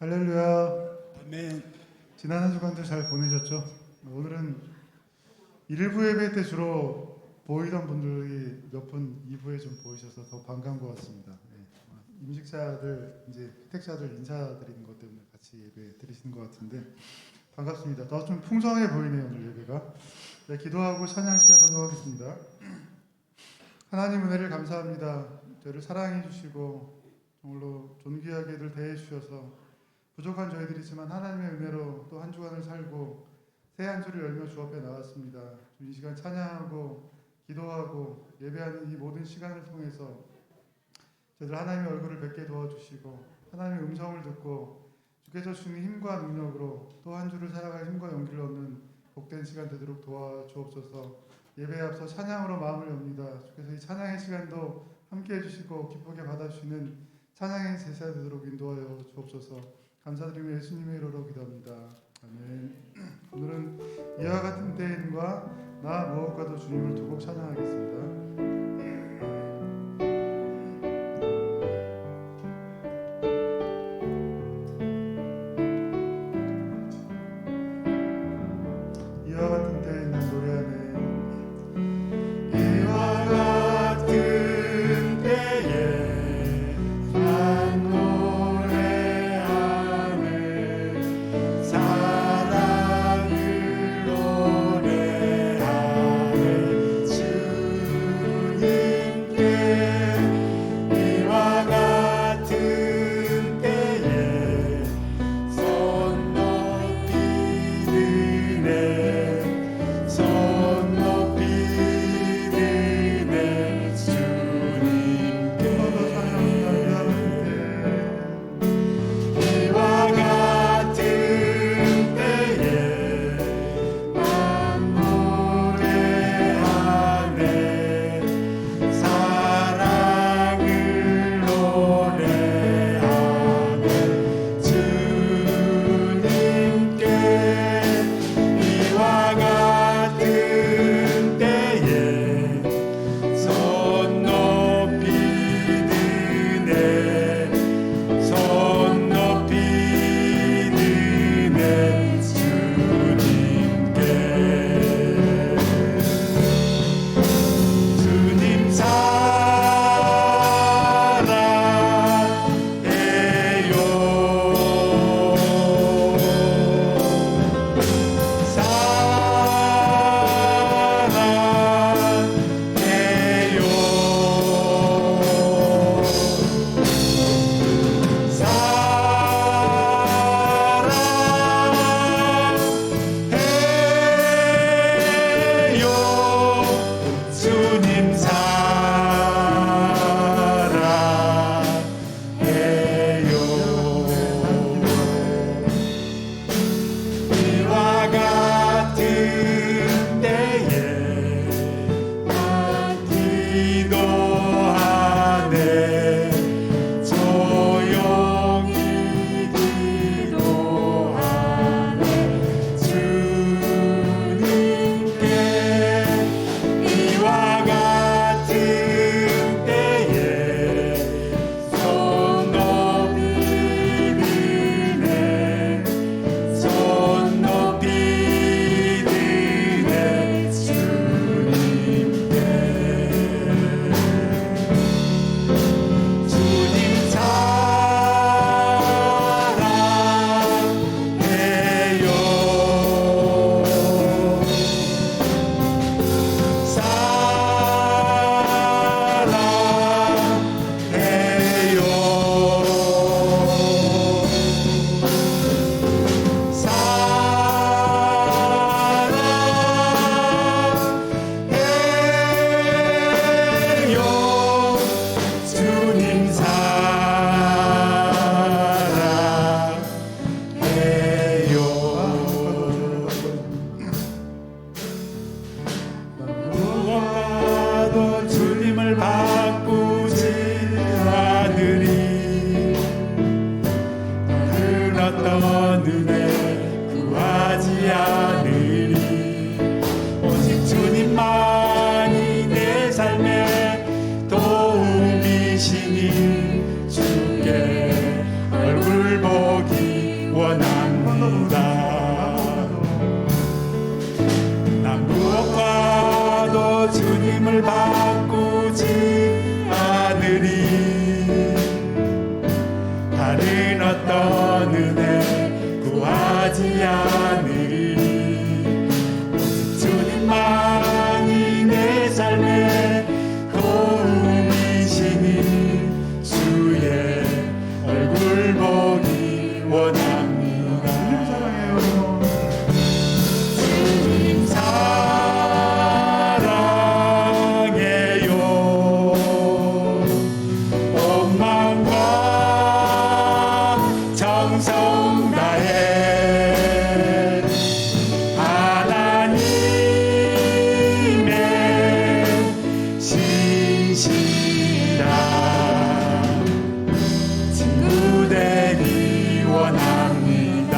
할렐루야. 아멘. 지난 한 주간도 잘 보내셨죠? 오늘은 1부 예배 때 주로 보이던 분들이 몇 분 2부에 좀 보이셔서 더 반가운 것 같습니다. 임직자들, 이제 택자들 인사드리는 것 때문에 같이 예배 드리시는 것 같은데 반갑습니다. 더 좀 풍성해 보이네요, 오늘 예배가. 네, 기도하고 찬양 시작하도록 하겠습니다. 하나님 은혜를 감사합니다. 저를 사랑해 주시고 정말로 존귀하게들 대해 주셔서 부족한 저희들이지만 하나님의 은혜로 또 한 주간을 살고 새 한 주를 열며 주 앞에 나왔습니다. 이 시간 찬양하고 기도하고 예배하는 이 모든 시간을 통해서 저희들 하나님의 얼굴을 뵙게 도와주시고 하나님의 음성을 듣고 주께서 주는 힘과 능력으로 또 한 주를 살아갈 힘과 용기를 얻는 복된 시간 되도록 도와주옵소서. 예배에 앞서 찬양으로 마음을 엽니다. 주께서 이 찬양의 시간도 함께 해주시고 기쁘게 받아주시는 찬양의 제사 되도록 인도하여 주옵소서. 감사드리며 예수님의 이름으로 기도합니다. 아멘. 오늘은 이와 같은 때인과 나 무엇과도 주님을 두 곡 찬양하겠습니다. 이와 같은 때에 난 노래하네. 이와 같은 때에 난 노래하네. 사랑을 노래하네. 주님께 이와 같은 때에 손 높이 드네. 손 높이 드네. 주님께 이와 같은 때에 난 노래하네. 사랑을 노래하네. 주님께 이와 같은 때에 손 높이 드네. 손 높이 드네. 주님께 주님 주님 사랑해요. 이와 같은 때에 난 기도하네. 조용히 기도하네. 주님께 이와 같은 때에 손 높이 드네. 손 높이 드네. 주님께 주님 무엇과도 주님을 바꾸지 않으리. 다른 어떤 은혜 구하지 않으리. 오직 주님만이 내 삶의 도움이시니 주께 얼굴 보기 주님을 바꾸지 않으리. 다른 어떤 은혜 구하지 않으리. 오직 주님만이 내 삶의 도움이시니 주의 얼굴 보기 원합니다. 주님 사랑해요. 주님 사랑해요. 온 마음과 정성 다해 하나님의 신실한 친구 되기 원합니다.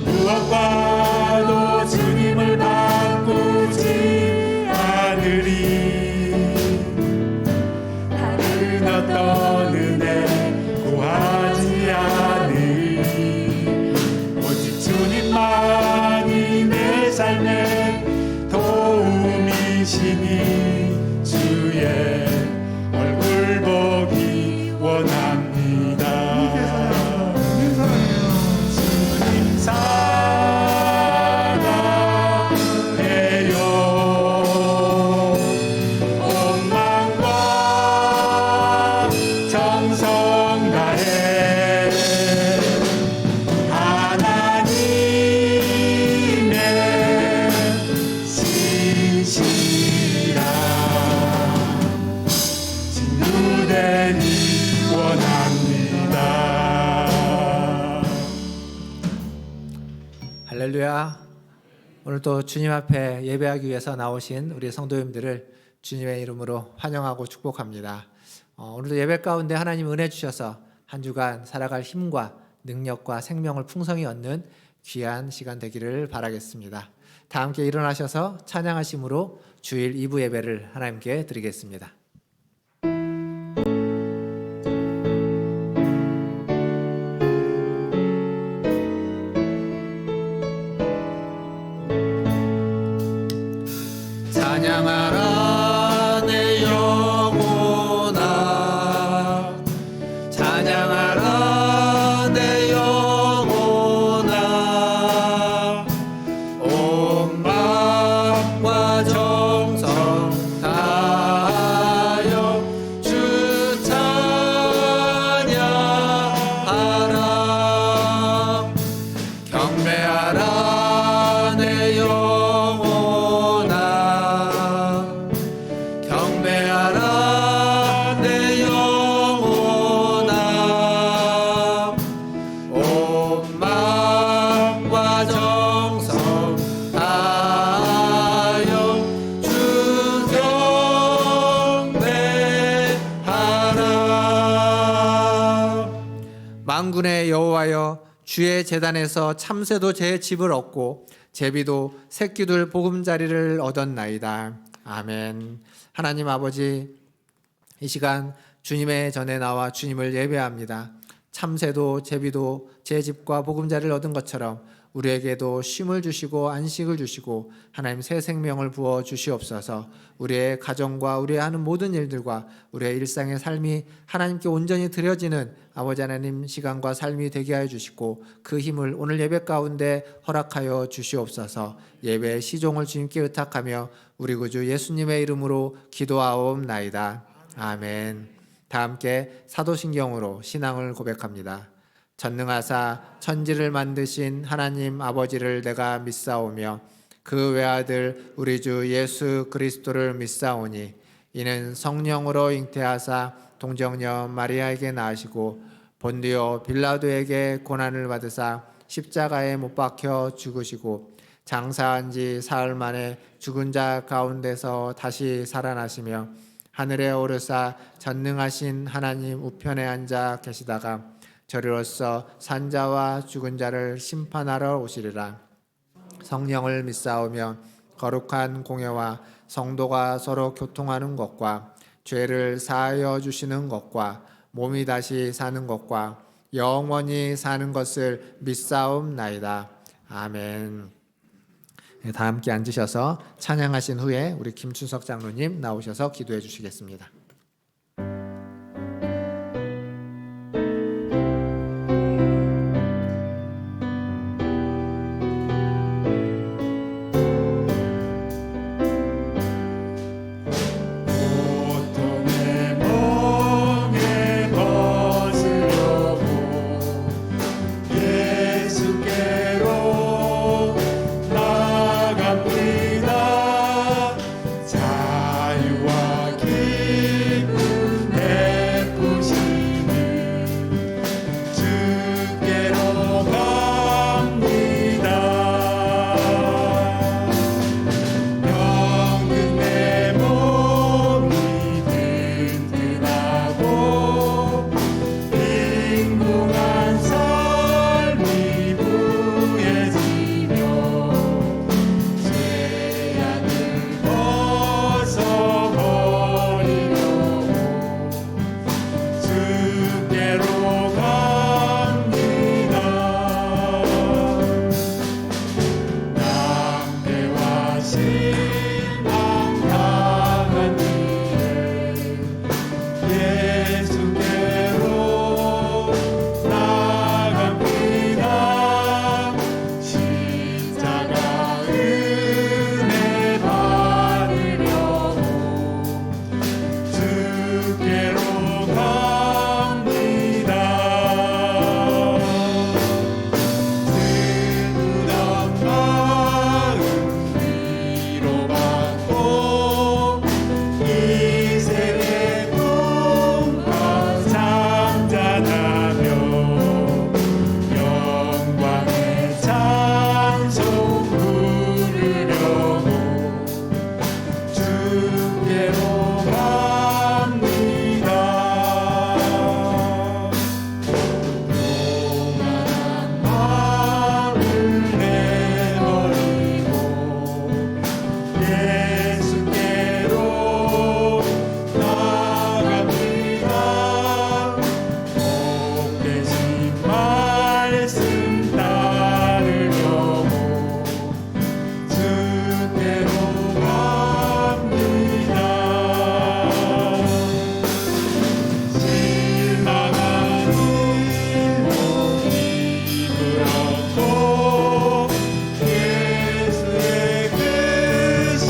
무엇과도 주님을 바꾸지 않으리. 다른 어떤 은혜 구하지 않으리. 오직 주님만이 내 삶의 도움이시니 주의 얼굴 보기 원합니다. 주님 사랑해요. 주님 사랑해요. 온 마음과 정성 다해 하나님의 신실한 친구 되기 원합니다. 할렐루야. 오늘 또 주님 앞에 예배하기 위해서 나오신 우리 성도님들을 주님의 이름으로 환영하고 축복합니다. 오늘도 예배 가운데 하나님 은혜 주셔서 한 주간 살아갈 힘과 능력과 생명을 풍성히 얻는 귀한 시간 되기를 바라겠습니다. 다 함께 일어나셔서 찬양하심으로 주일 2부 예배를 하나님께 드리겠습니다. 찬양하라 내 영혼아, 찬양하라 내 영혼아, 온 마음과 정성 다하여 주 찬양하라. 경배하라 내 영혼아, 경배하라 내 영혼아, 온 마음과 정성 다하여 주 경배하라. 만군의 여호와여, 주의 제단에서 참새도 제 집을 얻고 제비도 새끼들 보금자리를 얻었나이다. 아멘. 하나님 아버지, 이 시간 주님의 전에 나와 주님을 예배합니다. 참새도 제비도 제 집과 보금자리를 얻은 것처럼 우리에게도 쉼을 주시고 안식을 주시고 하나님 새 생명을 부어 주시옵소서. 우리의 가정과 우리의 하는 모든 일들과 우리의 일상의 삶이 하나님께 온전히 드려지는 아버지 하나님 시간과 삶이 되게 하여 주시고 그 힘을 오늘 예배 가운데 허락하여 주시옵소서. 예배의 시종을 주님께 의탁하며 우리 구주 예수님의 이름으로 기도하옵나이다. 아멘. 다 함께 사도신경으로 신앙을 고백합니다. 전능하사 천지를 만드신 하나님 아버지를 내가 믿사오며 그 외아들 우리 주 예수 그리스도를 믿사오니 이는 성령으로 잉태하사 동정녀 마리아에게 낳으시고 본디오 빌라도에게 고난을 받으사 십자가에 못 박혀 죽으시고 장사한 지 사흘 만에 죽은 자 가운데서 다시 살아나시며 하늘에 오르사 전능하신 하나님 우편에 앉아 계시다가 저리로서 산자와 죽은 자를 심판하러 오시리라. 성령을 믿사오며 거룩한 공예와 성도가 서로 교통하는 것과 죄를 사하여 주시는 것과 몸이 다시 사는 것과 영원히 사는 것을 믿사옵나이다. 아멘. 다 함께 앉으셔서 찬양하신 후에 우리 김춘석 장로님 나오셔서 기도해 주시겠습니다. 고통의 멍에 벗으려고 예수께로 나갑니다. 자유와 기쁨 베푸시니 주께로 갑니다. 병든 내 몸이 든든하고 빈궁한 삶이 부해지며 죄악을 벗어버리려고 주께로 갑니다. 낭대와 신앙 당한 뒤에 예수께로 나갑니다. 십자가 은혜 받으려고 주께로 갑니다. 슬프던 마음 위로받고 이 세계 꿈과 잠잠하며 영광의 찬송 부르려고 주께로 갑니다. 요만한 마음을 내버리고 예수께로 나갑니다. 복되신 말씀 따르려고 주께로 갑니다. 실망하는 입을 얻고 예수의 크신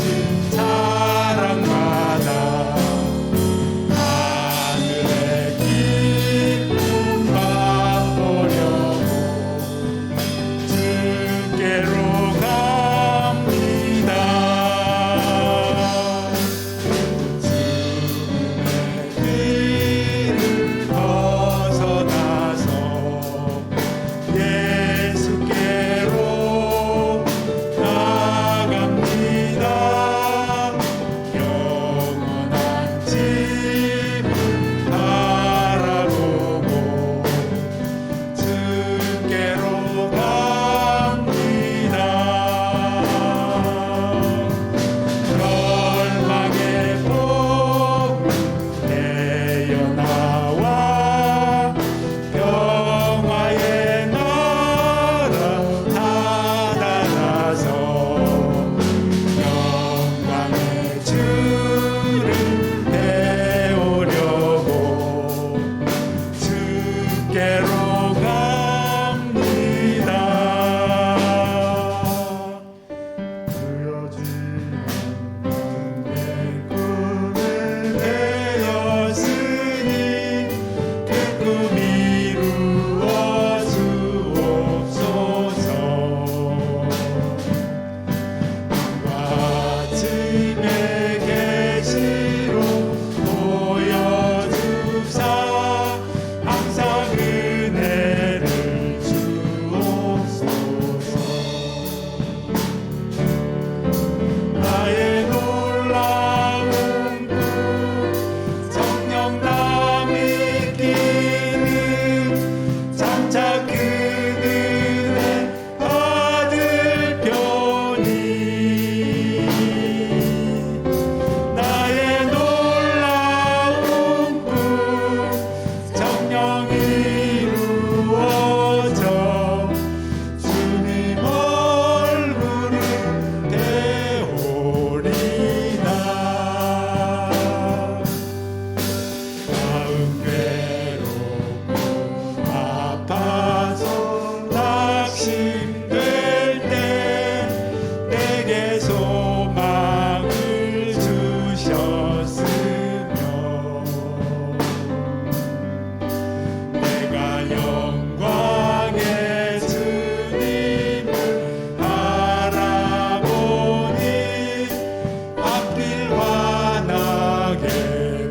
앞길 환하게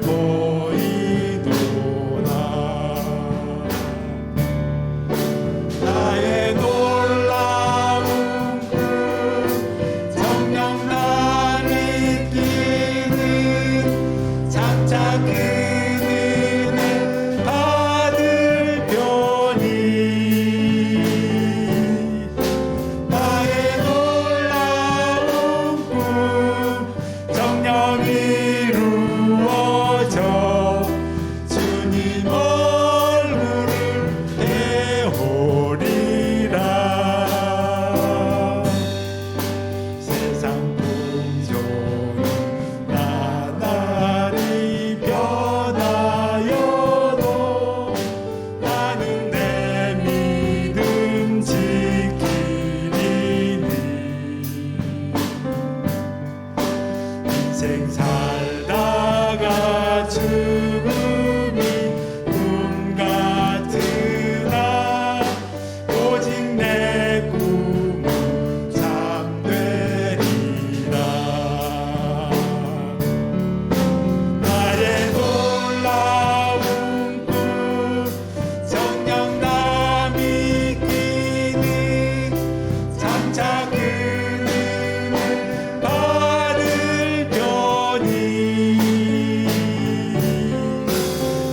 보이도다. 나의 놀라운 꿈 정녕 나 믿기는 장차 그 은혜 받을 편이. 나의 놀라운 꿈 정녕 이루어져 주님 얼굴을 배우리라. 세상 풍조는 나날이 변하여도 나는 내 믿음 지키리니. 인생 살다가 죽음이 꿈 같으나 오직 내 꿈은 참되리라. 나의 놀라운 꿈 정녕 나 믿기는 장차 그 은혜 받을 편이.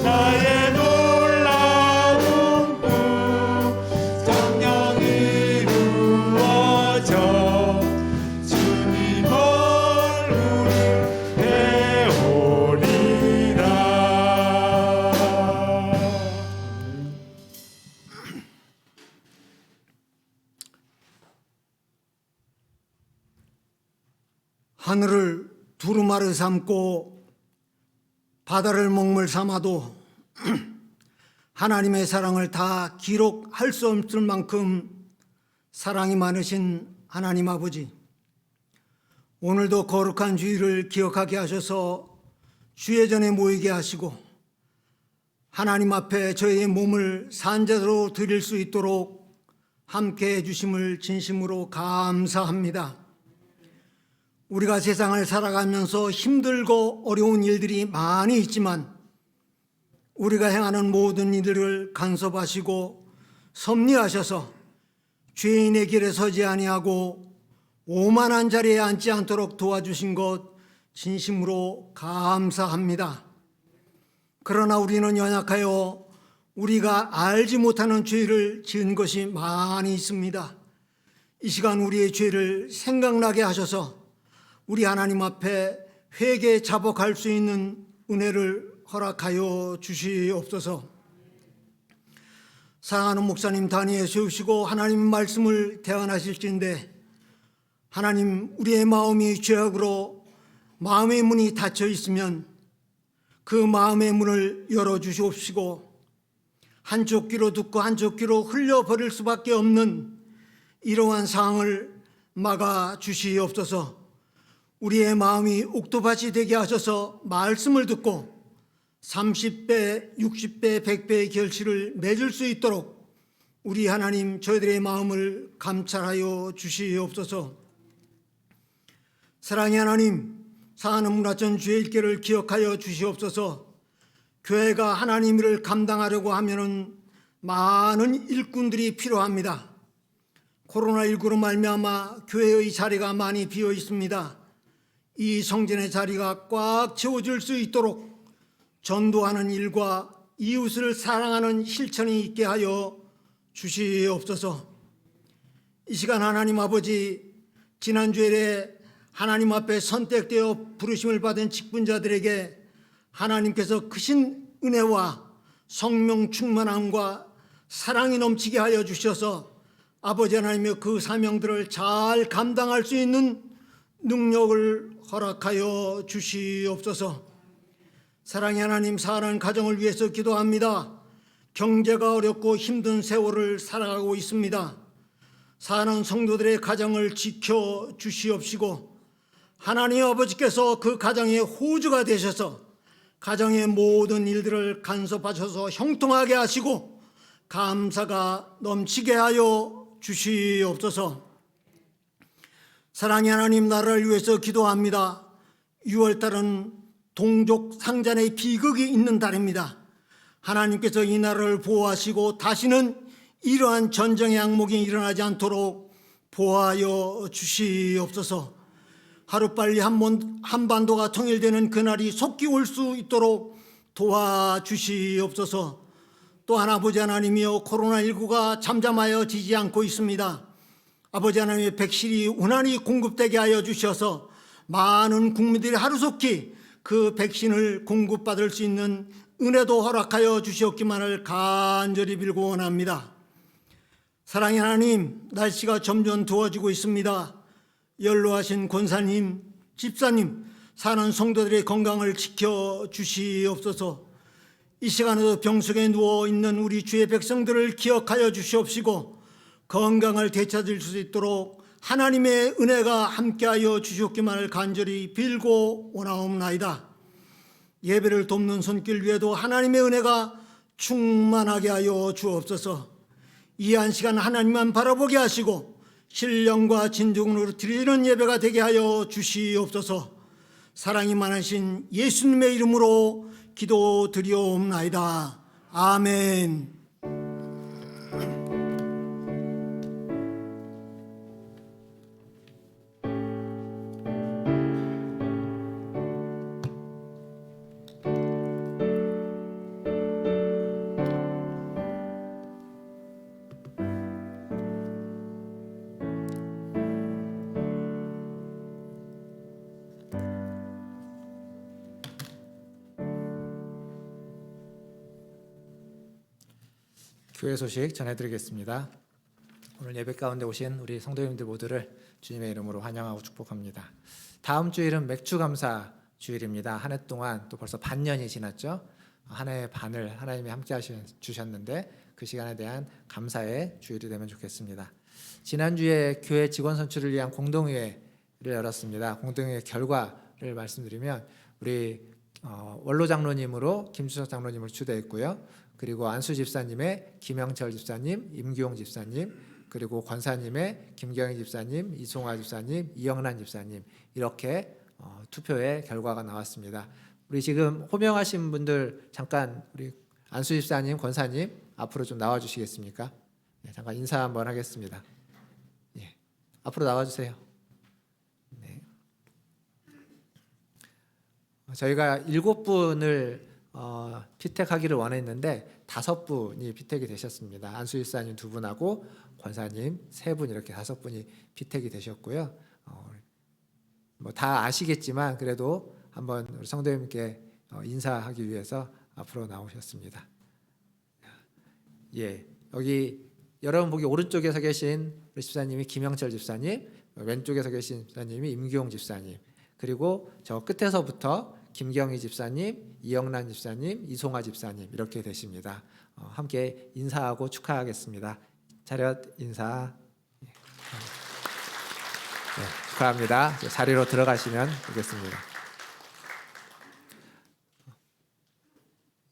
나의 놀라운 꿈 정녕 이루어져 주님 얼굴을 배우리라. 하늘을 두루마리 삼고 바다를 먹물 삼아도 하나님의 사랑을 다 기록할 수 없을 만큼 사랑이 많으신 하나님 아버지, 오늘도 거룩한 주일을 기억하게 하셔서 주예전에 모이게 하시고 하나님 앞에 저희의 몸을 산재로 드릴 수 있도록 함께 해주심을 진심으로 감사합니다. 우리가 세상을 살아가면서 힘들고 어려운 일들이 많이 있지만 우리가 행하는 모든 일들을 간섭하시고 섭리하셔서 죄인의 길에 서지 아니하고 오만한 자리에 앉지 않도록 도와주신 것 진심으로 감사합니다. 그러나 우리는 연약하여 우리가 알지 못하는 죄를 지은 것이 많이 있습니다. 이 시간 우리의 죄를 생각나게 하셔서 우리 하나님 앞에 회개 자복할 수 있는 은혜를 허락하여 주시옵소서. 사랑하는 목사님 단위에 세우시고 하나님 말씀을 대언하실진데, 하나님, 우리의 마음이 죄악으로 마음의 문이 닫혀 있으면 그 마음의 문을 열어주시옵시고, 한쪽 귀로 듣고 한쪽 귀로 흘려버릴 수밖에 없는 이러한 상황을 막아주시옵소서. 우리의 마음이 옥토밭이 되게 하셔서 말씀을 듣고 30배, 60배, 100배의 결실을 맺을 수 있도록 우리 하나님 저희들의 마음을 감찰하여 주시옵소서. 사랑의 하나님, 사하는 문화전 주일계를 기억하여 주시옵소서. 교회가 하나님 일을 감당하려고 하면은 많은 일꾼들이 필요합니다. 코로나19로 말미암아 교회의 자리가 많이 비어 있습니다. 이 성전의 자리가 꽉 채워질 수 있도록 전도하는 일과 이웃을 사랑하는 실천이 있게 하여 주시옵소서. 이 시간 하나님 아버지, 지난주에 하나님 앞에 선택되어 부르심을 받은 직분자들에게 하나님께서 크신 은혜와 성령 충만함과 사랑이 넘치게 하여 주셔서 아버지 하나님의 그 사명들을 잘 감당할 수 있는 능력을 허락하여 주시옵소서. 사랑의 하나님, 사랑하는 가정을 위해서 기도합니다. 경제가 어렵고 힘든 세월을 살아가고 있습니다. 사는 성도들의 가정을 지켜 주시옵시고 하나님 아버지께서 그 가정의 호주가 되셔서 가정의 모든 일들을 간섭하셔서 형통하게 하시고 감사가 넘치게 하여 주시옵소서. 사랑의 하나님, 나라를 위해서 기도합니다. 6월달은 동족 상잔의 비극이 있는 달입니다. 하나님께서 이 나라를 보호하시고 다시는 이러한 전쟁의 악몽이 일어나지 않도록 보호하여 주시옵소서. 하루빨리 한반도가 통일되는 그날이 속히 올 수 있도록 도와주시옵소서. 또한 아버지 하나님이여, 코로나19가 잠잠하여 지지 않고 있습니다. 아버지 하나님의 백신이 원활히 공급되게 하여 주셔서 많은 국민들이 하루속히 그 백신을 공급받을 수 있는 은혜도 허락하여 주시옵기만을 간절히 빌고 원합니다. 사랑의 하나님, 날씨가 점점 더워지고 있습니다. 연로하신 권사님, 집사님, 사는 성도들의 건강을 지켜주시옵소서. 이 시간에도 병석에 누워있는 우리 주의 백성들을 기억하여 주시옵시고 건강을 되찾을 수 있도록 하나님의 은혜가 함께하여 주시옵기만을 간절히 빌고 원하옵나이다. 예배를 돕는 손길 위에도 하나님의 은혜가 충만하게 하여 주옵소서. 이 한 시간 하나님만 바라보게 하시고 신령과 진정으로 드리는 예배가 되게 하여 주시옵소서. 사랑이 많으신 예수님의 이름으로 기도드리옵나이다. 아멘. 교회 소식 전해드리겠습니다. 오늘 예배 가운데 오신 우리 성도님들 모두를 주님의 이름으로 환영하고 축복합니다. 다음 주일은 맥주감사 주일입니다. 한 해 동안 또 벌써 반년이 지났죠. 한 해의 반을 하나님이 함께 주셨는데 그 시간에 대한 감사의 주일이 되면 좋겠습니다. 지난주에 교회 직원 선출을 위한 공동회의를 열었습니다. 공동회의 결과를 말씀드리면 우리 원로 장로님으로 김주석 장로님을 추대했고요. 그리고 안수 집사님의 김영철 집사님, 임규용 집사님, 그리고 권사님의 김경희 집사님, 이송화 집사님, 이영란 집사님, 이렇게 투표의 결과가 나왔습니다. 우리 지금 호명하신 분들 잠깐 우리 안수 집사님, 권사님 앞으로 좀 나와 주시겠습니까? 네, 잠깐 인사 한번 하겠습니다. 예, 앞으로 나와 주세요. 네. 저희가 7분을 피택하기를 원했는데 5분이 피택이 되셨습니다. 안수 집사님 2분하고 권사님 3분, 이렇게 5분이 피택이 되셨고요. 뭐 다 아시겠지만 그래도 한번 우리 성도님께 인사하기 위해서 앞으로 나오셨습니다. 예, 여기 여러분 보기 오른쪽에서 계신 우리 집사님이 김영철 집사님, 왼쪽에서 계신 집사님이 임규용 집사님, 그리고 저 끝에서부터 김경희 집사님, 이영란 집사님, 이송화 집사님 이렇게 되십니다. 함께 인사하고 축하하겠습니다. 차렷 인사. 네, 축하합니다. 자리로 들어가시면 되겠습니다.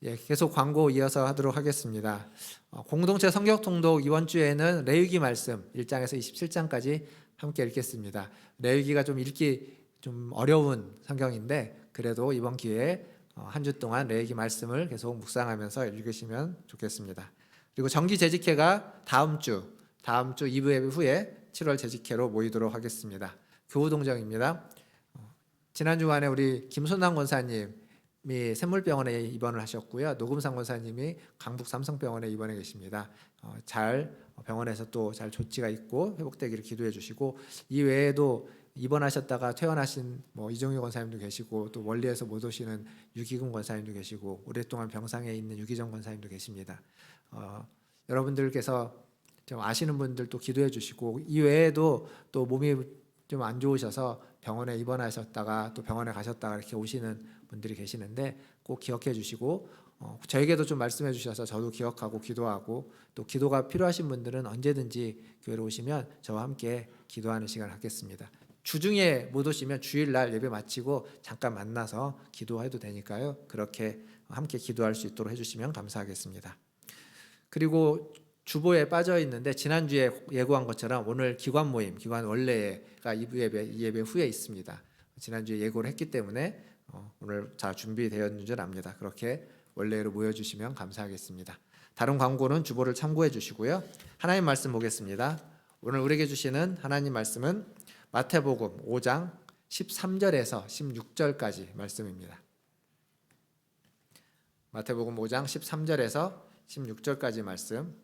예, 계속 광고 이어서 하도록 하겠습니다. 공동체 성경 통독 이번 주에는 레위기 말씀 1장에서 27장까지 함께 읽겠습니다. 레위기가 좀 읽기 좀 어려운 성경인데 그래도 이번 기회에 한 주 동안 레위기 말씀을 계속 묵상하면서 읽으시면 좋겠습니다. 그리고 정기 재직회가 다음 주 2부 예배 후에 7월 재직회로 모이도록 하겠습니다. 교우동정입니다. 지난 주간에 우리 김손남 권사님이 샘물병원에 입원을 하셨고요. 노금상 권사님이 강북 삼성병원에 입원해 계십니다. 잘 병원에서 또 잘 조치가 있고 회복되기를 기도해 주시고, 이 외에도 입원하셨다가 퇴원하신 이종희 권사님도 계시고, 또 멀리에서 못 오시는 유기금 권사님도 계시고, 오랫동안 병상에 있는 유기정 권사님도 계십니다. 여러분들께서 좀 아시는 분들도 기도해 주시고, 이 외에도 또 몸이 좀 안 좋으셔서 병원에 입원하셨다가 또 병원에 가셨다가 이렇게 오시는 분들이 계시는데 꼭 기억해 주시고, 저에게도 좀 말씀해 주셔서 저도 기억하고 기도하고, 또 기도가 필요하신 분들은 언제든지 교회로 오시면 저와 함께 기도하는 시간을 갖겠습니다. 주중에 못 오시면 주일날 예배 마치고 잠깐 만나서 기도해도 되니까요. 그렇게 함께 기도할 수 있도록 해주시면 감사하겠습니다. 그리고 주보에 빠져 있는데 지난주에 예고한 것처럼 오늘 기관 모임, 기관 원래가 이 예배 후에 있습니다. 지난주에 예고를 했기 때문에 오늘 잘 준비되었는 줄 압니다. 그렇게 원래로 모여주시면 감사하겠습니다. 다른 광고는 주보를 참고해 주시고요. 하나님 말씀 보겠습니다. 오늘 우리에게 주시는 하나님 말씀은 마태복음 5장 13절에서 16절까지 말씀입니다. 마태복음 5장 13절에서 16절까지 말씀,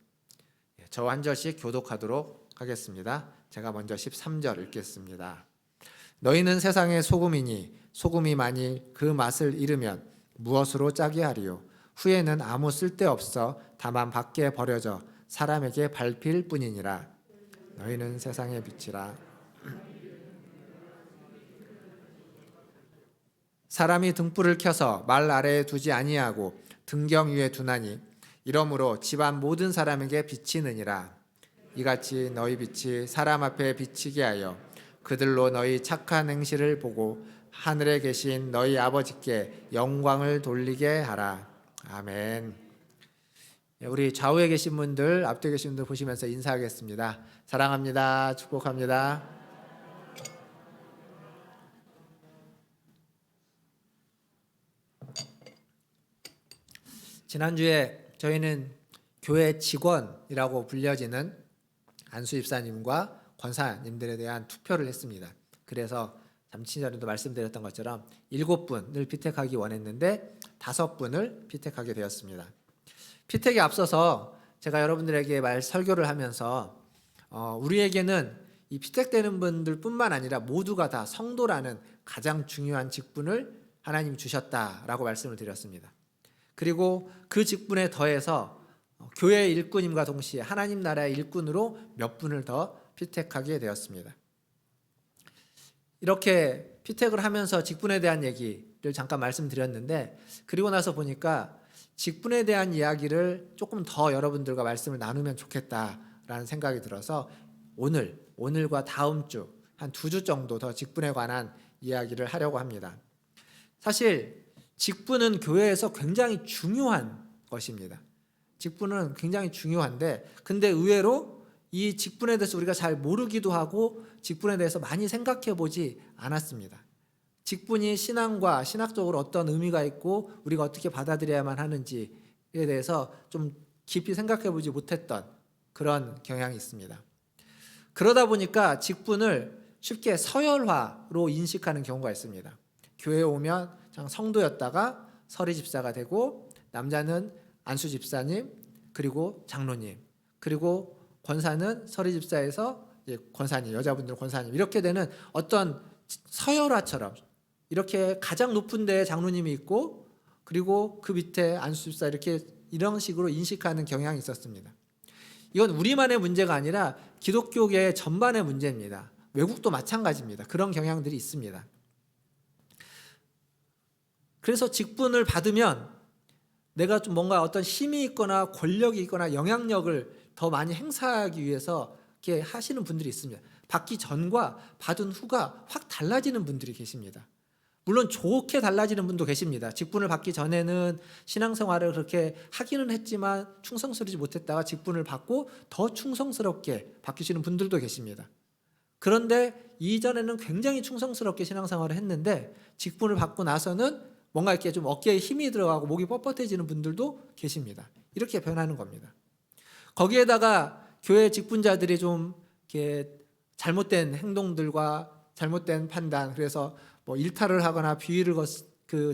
저 한 절씩 교독하도록 하겠습니다. 제가 먼저 13절 읽겠습니다. 너희는 세상의 소금이니 소금이 만일 그 맛을 잃으면 무엇으로 짜게 하리요? 후에는 아무 쓸데없어 다만 밖에 버려져 사람에게 밟힐 뿐이니라. 너희는 세상의 빛이라. 사람이 등불을 켜서 말 아래에 두지 아니하고 등경 위에 두나니 이러므로 집안 모든 사람에게 비치느니라. 이같이 너희 빛이 사람 앞에 비치게 하여 그들로 너희 착한 행실을 보고 하늘에 계신 너희 아버지께 영광을 돌리게 하라. 아멘. 우리 좌우에 계신 분들, 앞뒤에 계신 분들 보시면서 인사하겠습니다. 사랑합니다. 축복합니다. 지난주에 저희는 교회 직원이라고 불려지는 안수 집사님과 권사님들에 대한 투표를 했습니다. 그래서 잠시 전에도 말씀드렸던 것처럼 7분을 피택하기 원했는데 5분을 피택하게 되었습니다. 피택에 앞서서 제가 여러분들에게 설교를 하면서 우리에게는 이 피택되는 분들뿐만 아니라 모두가 다 성도라는 가장 중요한 직분을 하나님이 주셨다라고 말씀을 드렸습니다. 그리고 그 직분에 더해서 교회의 일꾼임과 동시에 하나님 나라의 일꾼으로 몇 분을 더 피택하게 되었습니다. 이렇게 피택을 하면서 직분에 대한 얘기를 잠깐 말씀드렸는데, 그리고 나서 보니까 직분에 대한 이야기를 조금 더 여러분들과 말씀을 나누면 좋겠다라는 생각이 들어서 오늘과 다음 주 한 2주 정도 더 직분에 관한 이야기를 하려고 합니다. 사실 직분은 교회에서 굉장히 중요한 것입니다. 직분은 굉장히 중요한데, 근데 의외로 이 직분에 대해서 우리가 잘 모르기도 하고 직분에 대해서 많이 생각해 보지 않았습니다. 직분이 신앙과 신학적으로 어떤 의미가 있고 우리가 어떻게 받아들여야만 하는지에 대해서 좀 깊이 생각해 보지 못했던 그런 경향이 있습니다. 그러다 보니까 직분을 쉽게 서열화로 인식하는 경우가 있습니다. 교회에 오면 그냥 성도였다가 서리 집사가 되고, 남자는 안수 집사님, 그리고 장로님, 그리고 권사는 서리 집사에서 권사님, 여자분들은 권사님, 이렇게 되는 어떤 서열화처럼 이렇게 가장 높은 데에 장로님이 있고, 그리고 그 밑에 안수 집사, 이런 식으로 인식하는 경향이 있었습니다. 이건 우리만의 문제가 아니라 기독교계 전반의 문제입니다. 외국도 마찬가지입니다. 그런 경향들이 있습니다. 그래서 직분을 받으면 내가 좀 뭔가 어떤 힘이 있거나 권력이 있거나 영향력을 더 많이 행사하기 위해서 이렇게 하시는 분들이 있습니다. 받기 전과 받은 후가 확 달라지는 분들이 계십니다. 물론 좋게 달라지는 분도 계십니다. 직분을 받기 전에는 신앙생활을 그렇게 하기는 했지만 충성스럽지 못했다가 직분을 받고 더 충성스럽게 바뀌시는 분들도 계십니다. 그런데 이전에는 굉장히 충성스럽게 신앙생활을 했는데 직분을 받고 나서는 뭔가 이렇게 좀 어깨에 힘이 들어가고 목이 뻣뻣해지는 분들도 계십니다. 이렇게 변하는 겁니다. 거기에다가 교회 직분자들이 좀 이렇게 잘못된 행동들과 잘못된 판단, 그래서 뭐 일탈을 하거나 비위를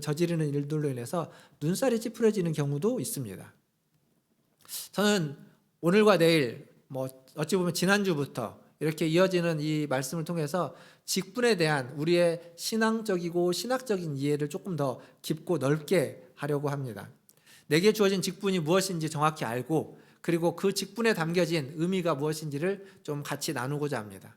저지르는 일들로 인해서 눈살이 찌푸려지는 경우도 있습니다. 저는 오늘과 내일, 어찌 보면 지난주부터 이렇게 이어지는 이 말씀을 통해서 직분에 대한 우리의 신앙적이고 신학적인 이해를 조금 더 깊고 넓게 하려고 합니다. 내게 주어진 직분이 무엇인지 정확히 알고, 그리고 그 직분에 담겨진 의미가 무엇인지를 좀 같이 나누고자 합니다.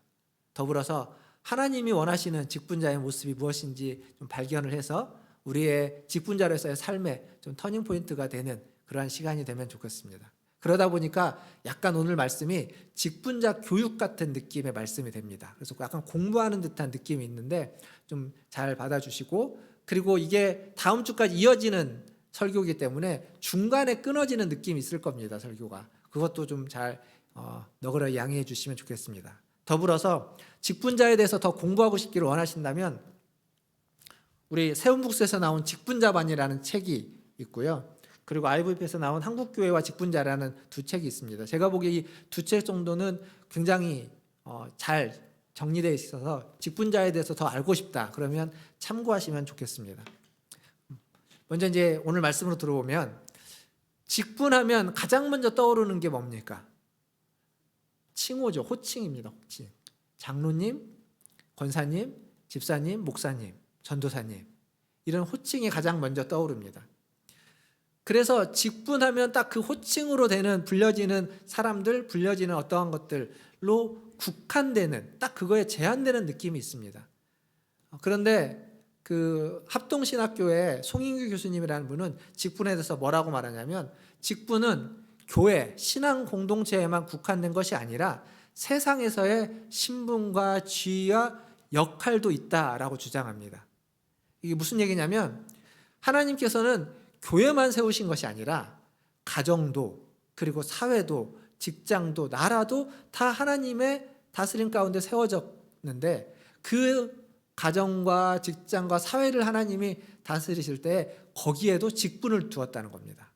더불어서 하나님이 원하시는 직분자의 모습이 무엇인지 좀 발견을 해서 우리의 직분자로서의 삶의 좀 터닝 포인트가 되는 그러한 시간이 되면 좋겠습니다. 그러다 보니까 약간 오늘 말씀이 직분자 교육 같은 느낌의 말씀이 됩니다. 그래서 약간 공부하는 듯한 느낌이 있는데 좀 잘 받아주시고, 그리고 이게 다음 주까지 이어지는 설교이기 때문에 중간에 끊어지는 느낌이 있을 겁니다. 설교가. 그것도 좀 잘 너그러이 양해해 주시면 좋겠습니다. 더불어서 직분자에 대해서 더 공부하고 싶기를 원하신다면 우리 세운북스에서 나온 직분자반이라는 책이 있고요. 그리고 IVP에서 나온 한국교회와 직분자라는 두 책이 있습니다. 제가 보기에 이 두 책 정도는 굉장히 잘 정리되어 있어서 직분자에 대해서 더 알고 싶다 그러면 참고하시면 좋겠습니다. 먼저 이제 오늘 말씀으로 들어보면 직분하면 가장 먼저 떠오르는 게 뭡니까? 칭호죠. 호칭입니다. 호칭. 장로님, 권사님, 집사님, 목사님, 전도사님 이런 호칭이 가장 먼저 떠오릅니다. 그래서 직분하면 딱 그 호칭으로 되는 불려지는 사람들, 불려지는 어떠한 것들로 국한되는 딱 그거에 제한되는 느낌이 있습니다. 그런데 그 합동신학교의 송인규 교수님이라는 분은 직분에 대해서 뭐라고 말하냐면 직분은 교회, 신앙 공동체에만 국한된 것이 아니라 세상에서의 신분과 지위와 역할도 있다라고 주장합니다. 이게 무슨 얘기냐면 하나님께서는 교회만 세우신 것이 아니라 가정도 그리고 사회도 직장도 나라도 다 하나님의 다스림 가운데 세워졌는데 그 가정과 직장과 사회를 하나님이 다스리실 때 거기에도 직분을 두었다는 겁니다.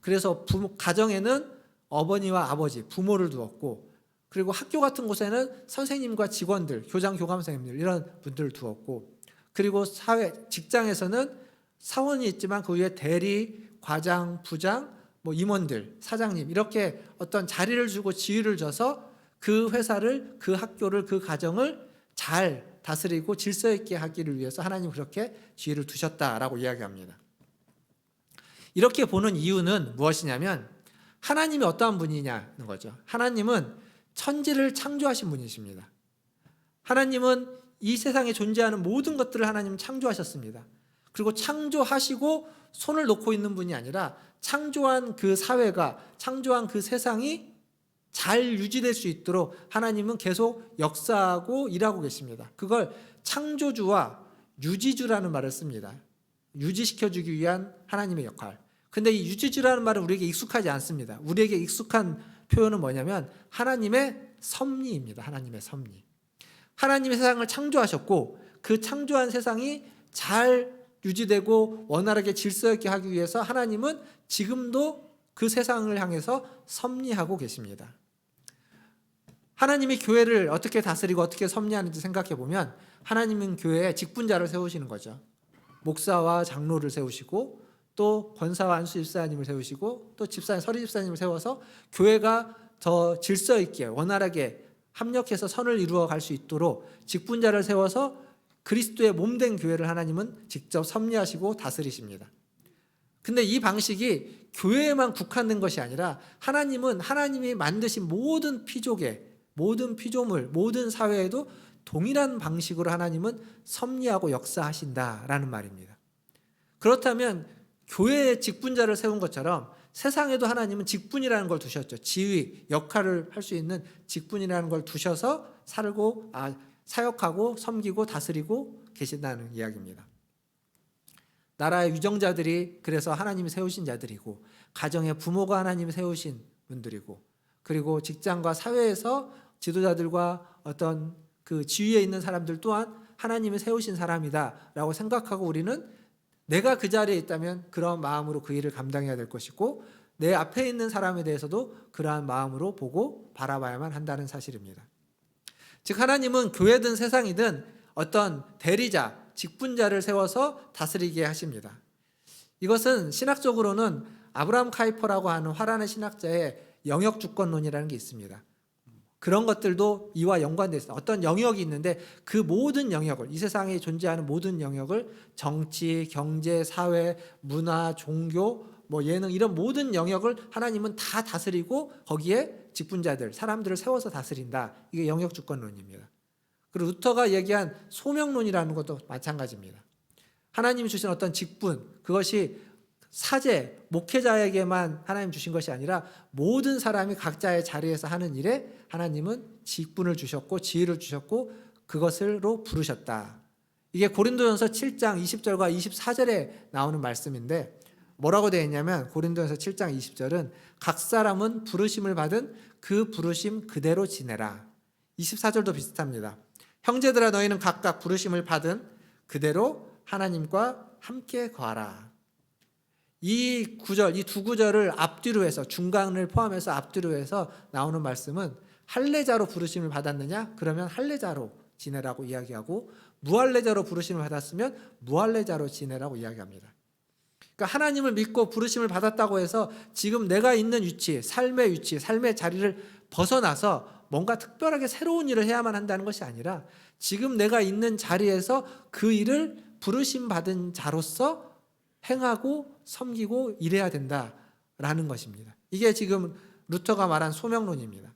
그래서 가정에는 어머니와 아버지, 부모를 두었고 그리고 학교 같은 곳에는 선생님과 직원들, 교장, 교감 선생님들 이런 분들을 두었고 그리고 사회, 직장에서는 사원이 있지만 그 위에 대리, 과장, 부장, 뭐 임원들, 사장님 이렇게 어떤 자리를 주고 지위를 줘서 그 회사를, 그 학교를, 그 가정을 잘 다스리고 질서 있게 하기를 위해서 하나님 그렇게 지위를 두셨다라고 이야기합니다. 이렇게 보는 이유는 무엇이냐면 하나님이 어떠한 분이냐는 거죠. 하나님은 천지를 창조하신 분이십니다. 하나님은 이 세상에 존재하는 모든 것들을 하나님은 창조하셨습니다. 그리고 창조하시고 손을 놓고 있는 분이 아니라 창조한 그 사회가, 창조한 그 세상이 잘 유지될 수 있도록 하나님은 계속 역사하고 일하고 계십니다. 그걸 창조주와 유지주라는 말을 씁니다. 유지시켜주기 위한 하나님의 역할. 근데 이 유지주라는 말은 우리에게 익숙하지 않습니다. 우리에게 익숙한 표현은 뭐냐면 하나님의 섭리입니다. 하나님의 섭리. 하나님의 세상을 창조하셨고 그 창조한 세상이 잘 유지되고 원활하게 질서 있게 하기 위해서 하나님은 지금도 그 세상을 향해서 섭리하고 계십니다. 하나님이 교회를 어떻게 다스리고 어떻게 섭리하는지 생각해 보면 하나님은 교회에 직분자를 세우시는 거죠. 목사와 장로를 세우시고 또 권사와 안수 집사님을 세우시고 또 집사님, 서리 집사님을 세워서 교회가 더 질서 있게 원활하게 합력해서 선을 이루어 갈 수 있도록 직분자를 세워서 그리스도의 몸된 교회를 하나님은 직접 섭리하시고 다스리십니다. 근데 이 방식이 교회에만 국한된 것이 아니라 하나님은 하나님이 만드신 모든 피조계, 모든 피조물, 모든 사회에도 동일한 방식으로 하나님은 섭리하고 역사하신다라는 말입니다. 그렇다면 교회에 직분자를 세운 것처럼 세상에도 하나님은 직분이라는 걸 두셨죠. 지위, 역할을 할 수 있는 직분이라는 걸 두셔서 살고 사역하고 섬기고 다스리고 계신다는 이야기입니다. 나라의 유정자들이 그래서 하나님이 세우신 자들이고 가정의 부모가 하나님이 세우신 분들이고 그리고 직장과 사회에서 지도자들과 어떤 그 지위에 있는 사람들 또한 하나님이 세우신 사람이다라고 생각하고 우리는 내가 그 자리에 있다면 그런 마음으로 그 일을 감당해야 될 것이고 내 앞에 있는 사람에 대해서도 그러한 마음으로 보고 바라봐야만 한다는 사실입니다. 즉 하나님은 교회든 세상이든 어떤 대리자, 직분자를 세워서 다스리게 하십니다. 이것은 신학적으로는 아브라함 카이퍼라고 하는 화란의 신학자의 영역주권론이라는 게 있습니다. 그런 것들도 이와 연관되어 있습니다. 어떤 영역이 있는데 그 모든 영역을, 이 세상에 존재하는 모든 영역을 정치, 경제, 사회, 문화, 종교, 예능 이런 모든 영역을 하나님은 다 다스리고 거기에 직분자들, 사람들을 세워서 다스린다. 이게 영역주권론입니다. 그리고 루터가 얘기한 소명론이라는 것도 마찬가지입니다. 하나님이 주신 어떤 직분, 그것이 사제, 목회자에게만 하나님 주신 것이 아니라 모든 사람이 각자의 자리에서 하는 일에 하나님은 직분을 주셨고 지위를 주셨고 그것으로 부르셨다. 이게 고린도전서 7장 20절과 24절에 나오는 말씀인데 뭐라고 되어 있냐면 고린도전서 7장 20절은 각 사람은 부르심을 받은 그 부르심 그대로 지내라. 24절도 비슷합니다. 형제들아 너희는 각각 부르심을 받은 그대로 하나님과 함께 거하라. 이 구절, 이 두 구절을 앞뒤로 해서, 중간을 포함해서 앞뒤로 해서 나오는 말씀은 할례자로 부르심을 받았느냐? 그러면 할례자로 지내라고 이야기하고, 무할례자로 부르심을 받았으면 무할례자로 지내라고 이야기합니다. 그러니까 하나님을 믿고 부르심을 받았다고 해서 지금 내가 있는 위치, 삶의 자리를 벗어나서 뭔가 특별하게 새로운 일을 해야만 한다는 것이 아니라, 지금 내가 있는 자리에서 그 일을 부르심 받은 자로서 행하고 섬기고 일해야 된다라는 것입니다. 이게 지금 루터가 말한 소명론입니다.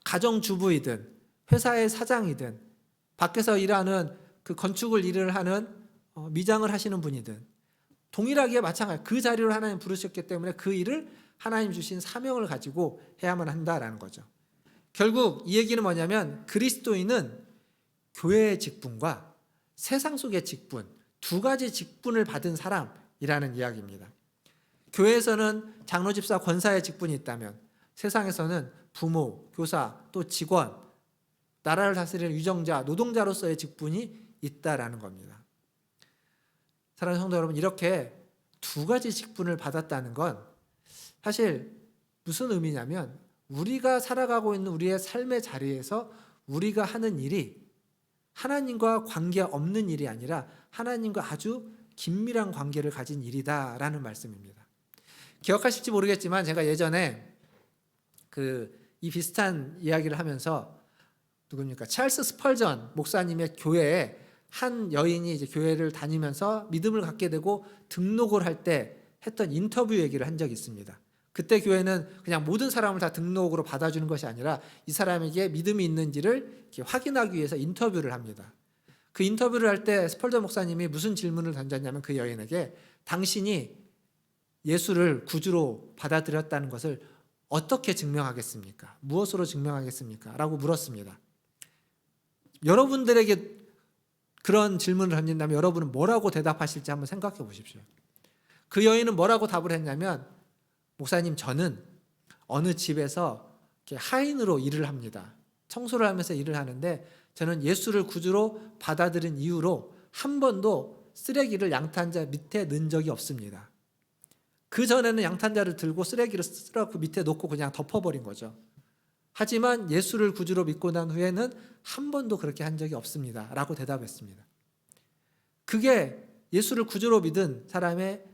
가정주부이든 회사의 사장이든 밖에서 일하는 그 건축을 일을 하는 미장을 하시는 분이든 동일하게 마찬가지, 그 자리로 하나님 부르셨기 때문에 그 일을 하나님 주신 사명을 가지고 해야만 한다라는 거죠. 결국 이 얘기는 뭐냐면, 그리스도인은 교회의 직분과 세상 속의 직분, 두 가지 직분을 받은 사람이라는 이야기입니다. 교회에서는 장로, 집사, 권사의 직분이 있다면 세상에서는 부모, 교사, 또 직원, 나라를 다스리는 유정자, 노동자로서의 직분이 있다라는 겁니다. 사랑하는 성도 여러분, 이렇게 두 가지 직분을 받았다는 건 사실 무슨 의미냐면, 우리가 살아가고 있는 우리의 삶의 자리에서 우리가 하는 일이 하나님과 관계없는 일이 아니라 하나님과 아주 긴밀한 관계를 가진 일이다라는 말씀입니다. 기억하실지 모르겠지만 제가 예전에 이 비슷한 이야기를 하면서, 누굽니까? 찰스 스펄전 목사님의 교회에 한 여인이 이제 교회를 다니면서 믿음을 갖게 되고 등록을 할 때 했던 인터뷰 얘기를 한 적이 있습니다. 그때 교회는 그냥 모든 사람을 다 등록으로 받아주는 것이 아니라 이 사람에게 믿음이 있는지를 이렇게 확인하기 위해서 인터뷰를 합니다. 그 인터뷰를 할 때 스펄전 목사님이 무슨 질문을 던졌냐면, 그 여인에게 당신이 예수를 구주로 받아들였다는 것을 어떻게 증명하겠습니까? 무엇으로 증명하겠습니까? 라고 물었습니다. 여러분들에게 그런 질문을 던진다면 여러분은 뭐라고 대답하실지 한번 생각해 보십시오. 그 여인은 뭐라고 답을 했냐면, 목사님, 저는 어느 집에서 이렇게 하인으로 일을 합니다. 청소를 하면서 일을 하는데 저는 예수를 구주로 받아들인 이후로 한 번도 쓰레기를 양탄자 밑에 넣은 적이 없습니다. 그 전에는 양탄자를 들고 쓰레기를 쓸어 그 밑에 놓고 그냥 덮어버린 거죠. 하지만 예수를 구주로 믿고 난 후에는 한 번도 그렇게 한 적이 없습니다 라고 대답했습니다. 그게 예수를 구주로 믿은 사람의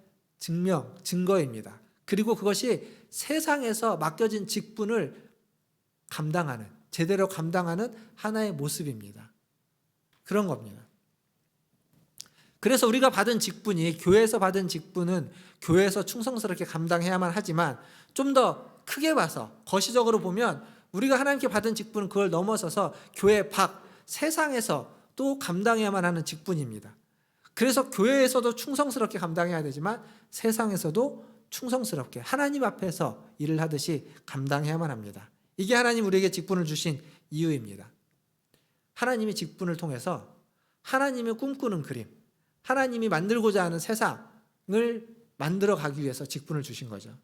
증거입니다. 그리고 그것이 세상에서 맡겨진 직분을 감당하는, 제대로 감당하는 하나의 모습입니다. 그런 겁니다. 그래서 우리가 받은 직분이, 교회에서 받은 직분은 교회에서 충성스럽게 감당해야만 하지만, 좀 더 크게 봐서 거시적으로 보면 우리가 하나님께 받은 직분은 그걸 넘어서서 교회 밖, 세상에서 또 감당해야만 하는 직분입니다. 그래서 교회에서도 충성스럽게 감당해야 되지만 세상에서도 충성스럽게 하나님 앞에서 일을 하듯이 감당해야만 합니다. 이게 하나님 우리에게 직분을 주신 이유입니다. 하나님이 직분을 통해서 하나님이 꿈꾸는 그림, 하나님이 만들고자 하는 세상을 만들어 가기 위해서 직분을 주신 거죠.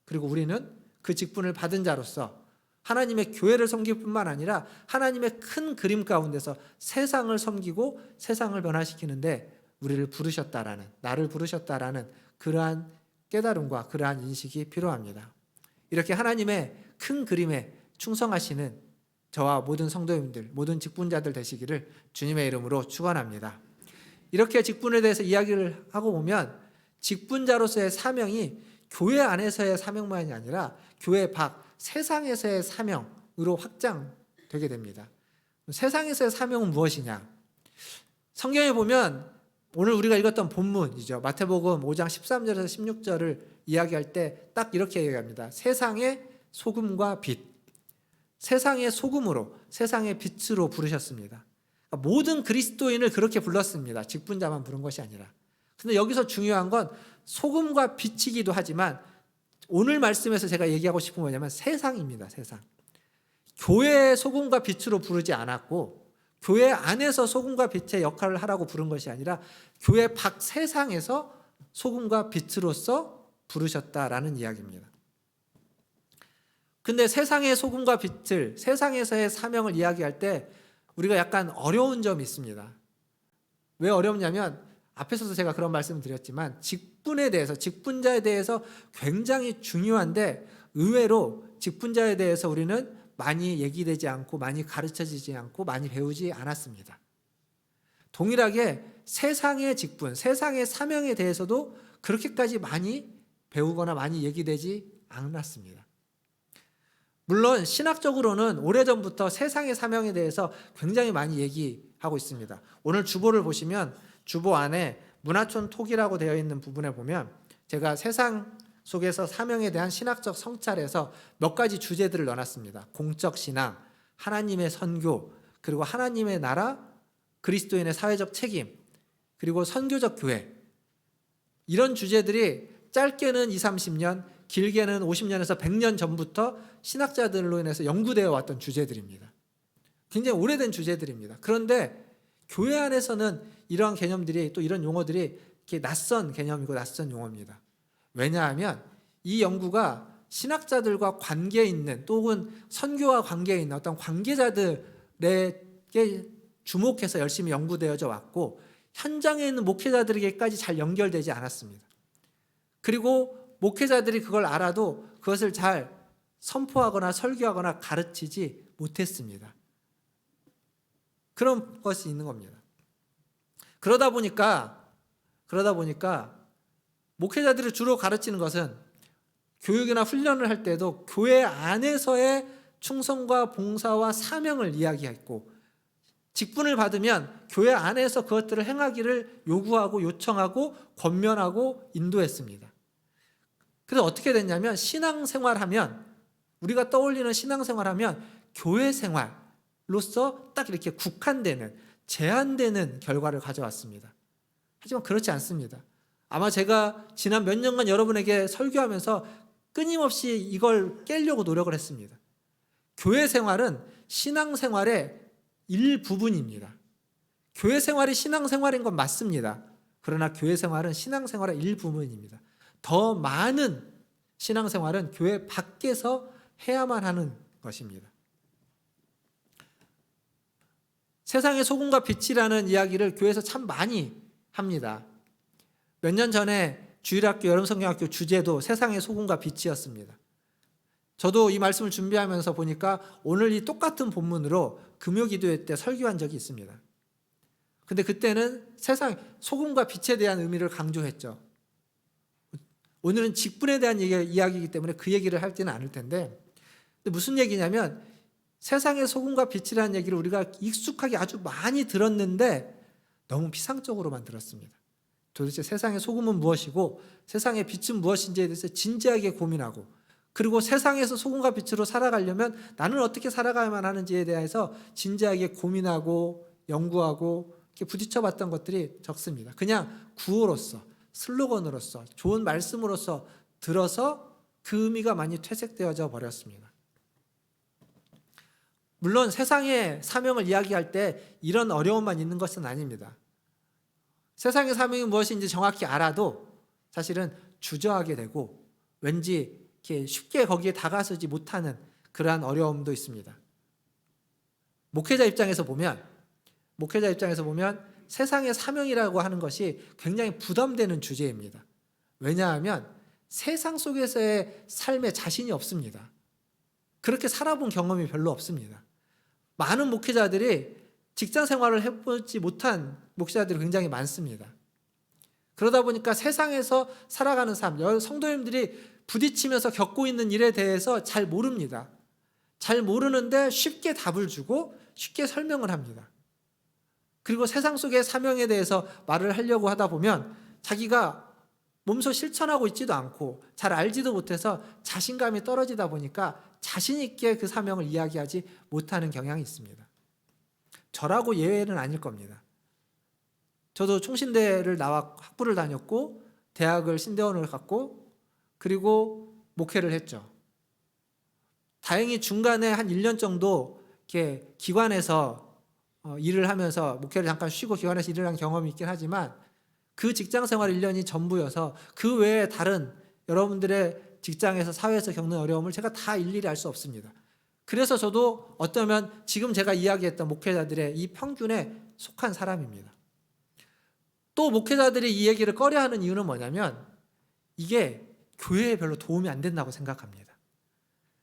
그리고 우리는 그 직분을 받은 자로서 하나님의 교회를 섬길 뿐만 아니라 하나님의 큰 그림 가운데서 세상을 섬기고 세상을 변화시키는데 우리를 부르셨다라는, 나를 부르셨다라는 그러한 깨달음과 그러한 인식이 필요합니다. 이렇게 하나님의 큰 그림에 충성하시는 저와 모든 성도님들, 모든 직분자들 되시기를 주님의 이름으로 축원합니다. 이렇게 직분에 대해서 이야기를 하고 보면 직분자로서의 사명이 교회 안에서의 사명만이 아니라 교회 밖, 세상에서의 사명으로 확장되게 됩니다. 세상에서의 사명은 무엇이냐? 성경에 보면 오늘 우리가 읽었던 본문이죠. 마태복음 5장 13절에서 16절을 이야기할 때 딱 이렇게 얘기합니다. 세상의 소금과 빛, 세상의 소금으로, 세상의 빛으로 부르셨습니다. 그러니까 모든 그리스도인을 그렇게 불렀습니다. 직분자만 부른 것이 아니라. 근데 여기서 중요한 건 소금과 빛이기도 하지만 오늘 말씀에서 제가 얘기하고 싶은 건 뭐냐면 세상입니다. 세상. 교회의 소금과 빛으로 부르지 않았고 교회 안에서 소금과 빛의 역할을 하라고 부른 것이 아니라 교회 밖 세상에서 소금과 빛으로서 부르셨다라는 이야기입니다. 근데 세상의 소금과 빛을, 세상에서의 사명을 이야기할 때 우리가 약간 어려운 점이 있습니다. 왜 어렵냐면 앞에서도 제가 그런 말씀을 드렸지만 직분에 대해서, 직분자에 대해서 굉장히 중요한데 의외로 직분자에 대해서 우리는 많이 얘기되지 않고 많이 가르쳐지지 않고 많이 배우지 않았습니다. 동일하게 세상의 직분, 세상의 사명에 대해서도 그렇게까지 많이 배우거나 많이 얘기되지 않았습니다. 물론 신학적으로는 오래전부터 세상의 사명에 대해서 굉장히 많이 얘기하고 있습니다. 오늘 주보를 보시면 주보 안에 문화촌 톡이라고 되어 있는 부분에 보면 제가 세상 속에서 사명에 대한 신학적 성찰에서 몇 가지 주제들을 넣어놨습니다. 공적 신앙, 하나님의 선교, 그리고 하나님의 나라, 그리스도인의 사회적 책임, 그리고 선교적 교회. 이런 주제들이 짧게는 20, 30년, 길게는 50년에서 100년 전부터 신학자들로 인해서 연구되어 왔던 주제들입니다. 굉장히 오래된 주제들입니다. 그런데 교회 안에서는 이러한 개념들이, 또 이런 용어들이 이렇게 낯선 개념이고 낯선 용어입니다. 왜냐하면 이 연구가 신학자들과 관계에 있는, 또 혹은 선교와 관계에 있는 어떤 관계자들에게 주목해서 열심히 연구되어져 왔고 현장에 있는 목회자들에게까지 잘 연결되지 않았습니다. 그리고 목회자들이 그걸 알아도 그것을 잘 선포하거나 설교하거나 가르치지 못했습니다. 그런 것이 있는 겁니다. 그러다 보니까 목회자들이 주로 가르치는 것은 교육이나 훈련을 할 때도 교회 안에서의 충성과 봉사와 사명을 이야기했고, 직분을 받으면 교회 안에서 그것들을 행하기를 요구하고 요청하고 권면하고 인도했습니다. 그래서 어떻게 됐냐면 신앙생활하면, 우리가 떠올리는 신앙생활하면 교회 생활로서 딱 이렇게 국한되는, 제한되는 결과를 가져왔습니다. 하지만 그렇지 않습니다. 아마 제가 지난 몇 년간 여러분에게 설교하면서 끊임없이 이걸 깨려고 노력을 했습니다. 교회 생활은 신앙생활의 일부분입니다. 교회 생활이 신앙생활인 건 맞습니다. 그러나 교회 생활은 신앙생활의 일부분입니다. 더 많은 신앙생활은 교회 밖에서 해야만 하는 것입니다. 세상의 소금과 빛이라는 이야기를 교회에서 참 많이 합니다. 몇 년 전에 주일학교, 여름성경학교 주제도 세상의 소금과 빛이었습니다. 저도 이 말씀을 준비하면서 보니까 오늘 이 똑같은 본문으로 금요기도회 때 설교한 적이 있습니다. 근데 그때는 세상 소금과 빛에 대한 의미를 강조했죠. 오늘은 직분에 대한 이야기이기 때문에 그 얘기를 할지는 않을 텐데, 근데 무슨 얘기냐면 세상의 소금과 빛이라는 얘기를 우리가 익숙하게 아주 많이 들었는데 너무 피상적으로만 들었습니다. 도대체 세상의 소금은 무엇이고 세상의 빛은 무엇인지에 대해서 진지하게 고민하고, 그리고 세상에서 소금과 빛으로 살아가려면 나는 어떻게 살아가야만 하는지에 대해서 진지하게 고민하고 연구하고 이렇게 부딪혀봤던 것들이 적습니다. 그냥 구호로서, 슬로건으로서, 좋은 말씀으로서 들어서 그 의미가 많이 퇴색되어져 버렸습니다. 물론 세상의 사명을 이야기할 때 이런 어려움만 있는 것은 아닙니다. 세상의 사명이 무엇인지 정확히 알아도 사실은 주저하게 되고 왠지 이렇게 쉽게 거기에 다가서지 못하는 그러한 어려움도 있습니다. 목회자 입장에서 보면 세상의 사명이라고 하는 것이 굉장히 부담되는 주제입니다. 왜냐하면 세상 속에서의 삶에 자신이 없습니다. 그렇게 살아본 경험이 별로 없습니다. 많은 목회자들이 직장 생활을 해보지 못한 목회자들이 굉장히 많습니다. 그러다 보니까 세상에서 살아가는 삶, 성도님들이 부딪히면서 겪고 있는 일에 대해서 잘 모릅니다. 잘 모르는데 쉽게 답을 주고 쉽게 설명을 합니다. 그리고 세상 속의 사명에 대해서 말을 하려고 하다 보면 자기가 몸소 실천하고 있지도 않고 잘 알지도 못해서 자신감이 떨어지다 보니까 자신 있게 그 사명을 이야기하지 못하는 경향이 있습니다. 저라고 예외는 아닐 겁니다. 저도 총신대를 나와 학부를 다녔고 대학을 신대원을 갔고 그리고 목회를 했죠. 다행히 중간에 한 1년 정도 이렇게 기관에서 일을 하면서 목회를 잠깐 쉬고 기관에서 일을 한 경험이 있긴 하지만 그 직장 생활 1년이 전부여서 그 외에 다른 여러분들의 직장에서 사회에서 겪는 어려움을 제가 다 일일이 알 수 없습니다. 그래서 저도 어쩌면 지금 제가 이야기했던 목회자들의 이 평균에 속한 사람입니다. 또 목회자들이 이 얘기를 꺼려하는 이유는 뭐냐면 이게 교회에 별로 도움이 안 된다고 생각합니다.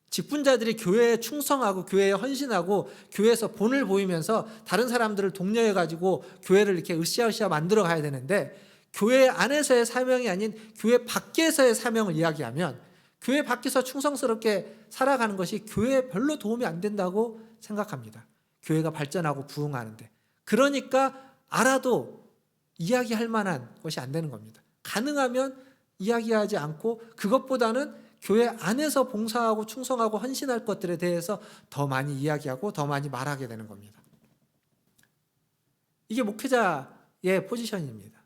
직분자들이 교회에 충성하고 교회에 헌신하고 교회에서 본을 보이면서 다른 사람들을 독려해가지고 교회를 이렇게 으쌰으쌰 만들어 가야 되는데, 교회 안에서의 사명이 아닌 교회 밖에서의 사명을 이야기하면 교회 밖에서 충성스럽게 살아가는 것이 교회에 별로 도움이 안 된다고 생각합니다. 교회가 발전하고 부흥하는데. 그러니까 알아도 이야기할 만한 것이 안 되는 겁니다. 가능하면 이야기하지 않고 그것보다는 교회 안에서 봉사하고 충성하고 헌신할 것들에 대해서 더 많이 이야기하고 더 많이 말하게 되는 겁니다. 이게 목회자의 포지션입니다.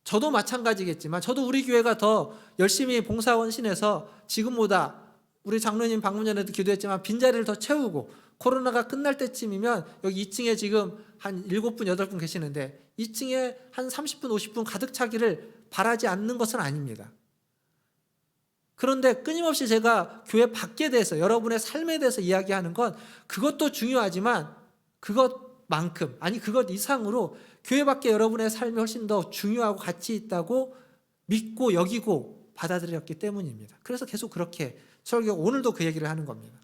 저도 마찬가지겠지만 저도 우리 교회가 더 열심히 봉사 헌신해서 지금보다 우리 장로님 방문 전에도 기도했지만 빈자리를 더 채우고, 코로나가 끝날 때쯤이면 여기 2층에 지금 한 7분, 8분 계시는데 2층에 한 30분, 50분 가득 차기를 바라지 않는 것은 아닙니다. 그런데 끊임없이 제가 교회 밖에 대해서, 여러분의 삶에 대해서 이야기하는 건 그것도 중요하지만 그것만큼, 아니 그것 이상으로 교회 밖에 여러분의 삶이 훨씬 더 중요하고 가치 있다고 믿고 여기고 받아들였기 때문입니다. 그래서 계속 그렇게 설교, 오늘도 그 얘기를 하는 겁니다.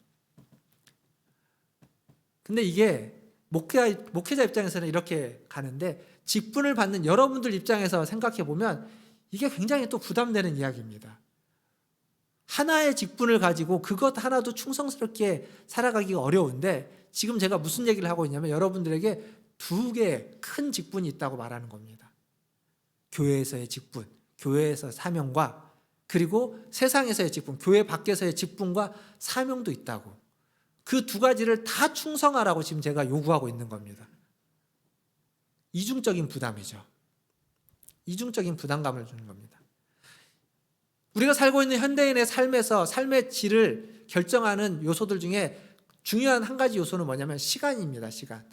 근데 이게 목회자 입장에서는 이렇게 가는데, 직분을 받는 여러분들 입장에서 생각해 보면 이게 굉장히 또 부담되는 이야기입니다. 하나의 직분을 가지고 그것 하나도 충성스럽게 살아가기가 어려운데, 지금 제가 무슨 얘기를 하고 있냐면 여러분들에게 2개의 큰 직분이 있다고 말하는 겁니다. 교회에서의 직분, 교회에서 사명과, 그리고 세상에서의 직분, 교회 밖에서의 직분과 사명도 있다고. 그 2가지를 다 충성하라고 지금 제가 요구하고 있는 겁니다. 이중적인 부담이죠. 이중적인 부담감을 주는 겁니다. 우리가 살고 있는 현대인의 삶에서 삶의 질을 결정하는 요소들 중에 중요한 한 가지 요소는 뭐냐면 시간입니다. 시간.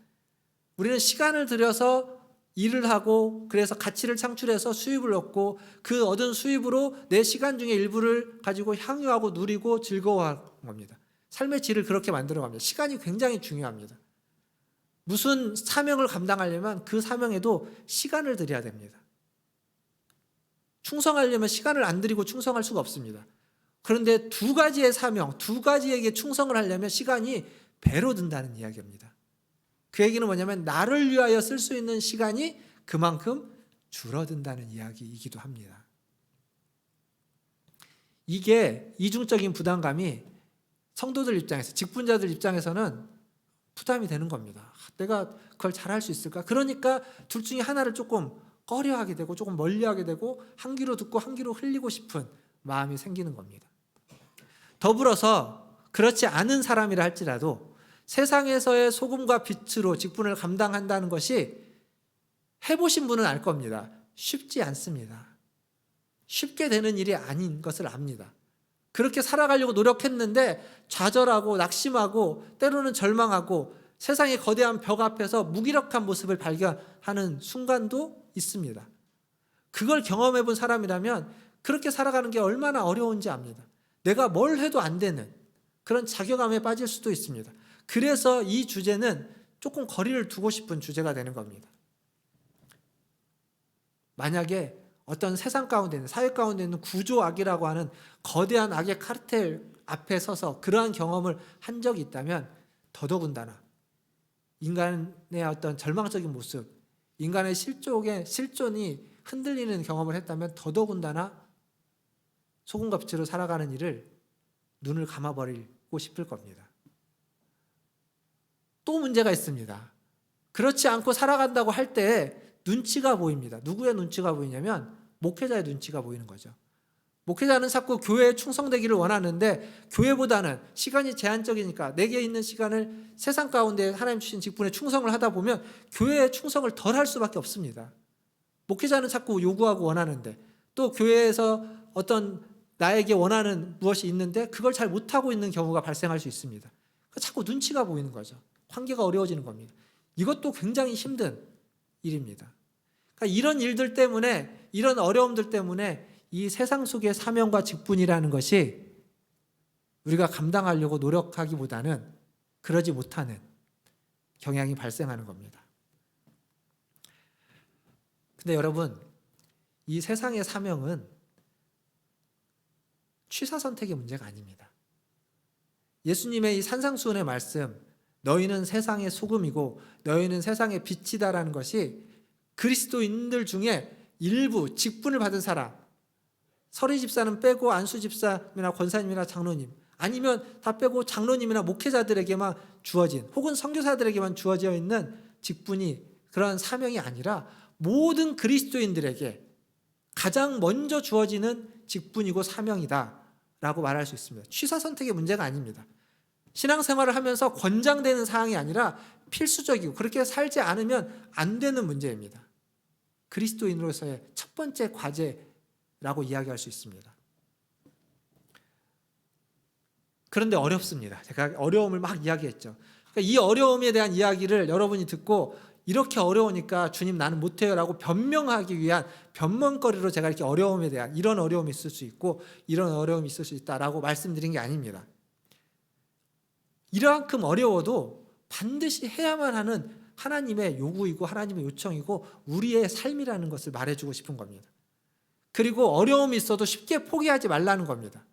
우리는 시간을 들여서 일을 하고, 그래서 가치를 창출해서 수입을 얻고, 그 얻은 수입으로 내 시간 중에 일부를 가지고 향유하고 누리고 즐거워하는 겁니다. 삶의 질을 그렇게 만들어 갑니다. 시간이 굉장히 중요합니다. 무슨 사명을 감당하려면 그 사명에도 시간을 들여야 됩니다. 충성하려면 시간을 안 들이고 충성할 수가 없습니다. 그런데 2가지의 사명, 2가지에게 충성을 하려면 시간이 배로 든다는 이야기입니다. 그 얘기는 뭐냐면 나를 위하여 쓸 수 있는 시간이 그만큼 줄어든다는 이야기이기도 합니다. 이게 이중적인 부담감이 성도들 입장에서, 직분자들 입장에서는 부담이 되는 겁니다. 내가 그걸 잘할 수 있을까? 그러니까 둘 중에 하나를 조금 꺼려하게 되고 조금 멀리하게 되고 한 귀로 듣고 한 귀로 흘리고 싶은 마음이 생기는 겁니다. 더불어서 그렇지 않은 사람이라 할지라도 세상에서의 소금과 빛으로 직분을 감당한다는 것이, 해보신 분은 알 겁니다. 쉽지 않습니다. 쉽게 되는 일이 아닌 것을 압니다. 그렇게 살아가려고 노력했는데 좌절하고 낙심하고 때로는 절망하고 세상의 거대한 벽 앞에서 무기력한 모습을 발견하는 순간도 있습니다. 그걸 경험해 본 사람이라면 그렇게 살아가는 게 얼마나 어려운지 압니다. 내가 뭘 해도 안 되는 그런 자괴감에 빠질 수도 있습니다. 그래서 이 주제는 조금 거리를 두고 싶은 주제가 되는 겁니다. 만약에 어떤 세상 가운데 있는, 사회 가운데 있는 구조악이라고 하는 거대한 악의 카르텔 앞에 서서 그러한 경험을 한 적이 있다면 더더군다나 인간의 어떤 절망적인 모습, 인간의 실존이 흔들리는 경험을 했다면 더더군다나 소금과 빛으로 살아가는 일을 눈을 감아버리고 싶을 겁니다. 또 문제가 있습니다. 그렇지 않고 살아간다고 할 때 눈치가 보입니다. 누구의 눈치가 보이냐면 목회자의 눈치가 보이는 거죠. 목회자는 자꾸 교회에 충성되기를 원하는데 교회보다는 시간이 제한적이니까 내게 있는 시간을 세상 가운데 하나님 주신 직분에 충성을 하다 보면 교회에 충성을 덜 할 수밖에 없습니다. 목회자는 자꾸 요구하고 원하는데 또 교회에서 어떤 나에게 원하는 무엇이 있는데 그걸 잘 못하고 있는 경우가 발생할 수 있습니다. 자꾸 눈치가 보이는 거죠. 관계가 어려워지는 겁니다. 이것도 굉장히 힘든 일입니다. 그러니까 이런 일들 때문에, 이런 어려움들 때문에 이 세상 속의 사명과 직분이라는 것이 우리가 감당하려고 노력하기보다는 그러지 못하는 경향이 발생하는 겁니다. 근데 여러분, 이 세상의 사명은 취사 선택의 문제가 아닙니다. 예수님의 이 산상수훈의 말씀, 너희는 세상의 소금이고 너희는 세상의 빛이다라는 것이 그리스도인들 중에 일부 직분을 받은 사람, 서리 집사는 빼고 안수 집사님이나 권사님이나 장로님, 아니면 다 빼고 장로님이나 목회자들에게만 주어진, 혹은 선교사들에게만 주어져 있는 직분이, 그런 사명이 아니라 모든 그리스도인들에게 가장 먼저 주어지는 직분이고 사명이다라고 말할 수 있습니다. 취사 선택의 문제가 아닙니다. 신앙생활을 하면서 권장되는 사항이 아니라 필수적이고 그렇게 살지 않으면 안 되는 문제입니다. 그리스도인으로서의 첫 번째 과제라고 이야기할 수 있습니다. 그런데 어렵습니다. 제가 어려움을 막 이야기했죠. 그러니까 이 어려움에 대한 이야기를 여러분이 듣고 이렇게 어려우니까 주님 나는 못해요 라고 변명하기 위한 변명거리로 제가 이렇게 어려움에 대한, 이런 어려움이 있을 수 있고 이런 어려움이 있을 수 있다라고 말씀드린 게 아닙니다. 이만큼 어려워도 반드시 해야만 하는 하나님의 요구이고 하나님의 요청이고 우리의 삶이라는 것을 말해주고 싶은 겁니다. 그리고 어려움이 있어도 쉽게 포기하지 말라는 겁니다.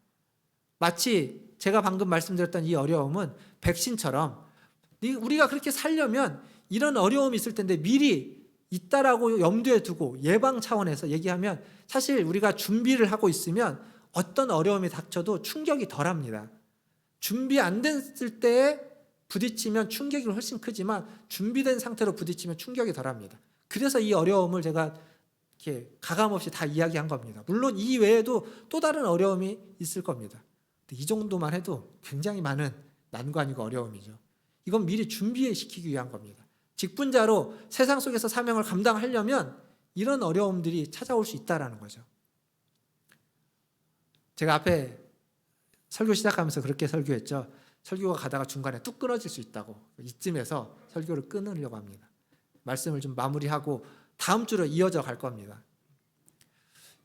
마치 제가 방금 말씀드렸던 이 어려움은 백신처럼 우리가 그렇게 살려면 이런 어려움이 있을 텐데 미리 있다라고 염두에 두고 예방 차원에서 얘기하면 사실 우리가 준비를 하고 있으면 어떤 어려움이 닥쳐도 충격이 덜합니다. 준비 안 됐을 때에 부딪히면 충격이 훨씬 크지만 준비된 상태로 부딪히면 충격이 덜합니다. 그래서 이 어려움을 제가 이렇게 가감없이 다 이야기한 겁니다. 물론 이 외에도 또 다른 어려움이 있을 겁니다. 이 정도만 해도 굉장히 많은 난관이고 어려움이죠. 이건 미리 준비시키기 위한 겁니다. 직분자로 세상 속에서 사명을 감당하려면 이런 어려움들이 찾아올 수 있다는 거죠. 제가 앞에 설교 시작하면서 그렇게 설교했죠. 설교가 가다가 중간에 뚝 끊어질 수 있다고. 이쯤에서 설교를 끊으려고 합니다. 말씀을 좀 마무리하고 다음 주로 이어져 갈 겁니다.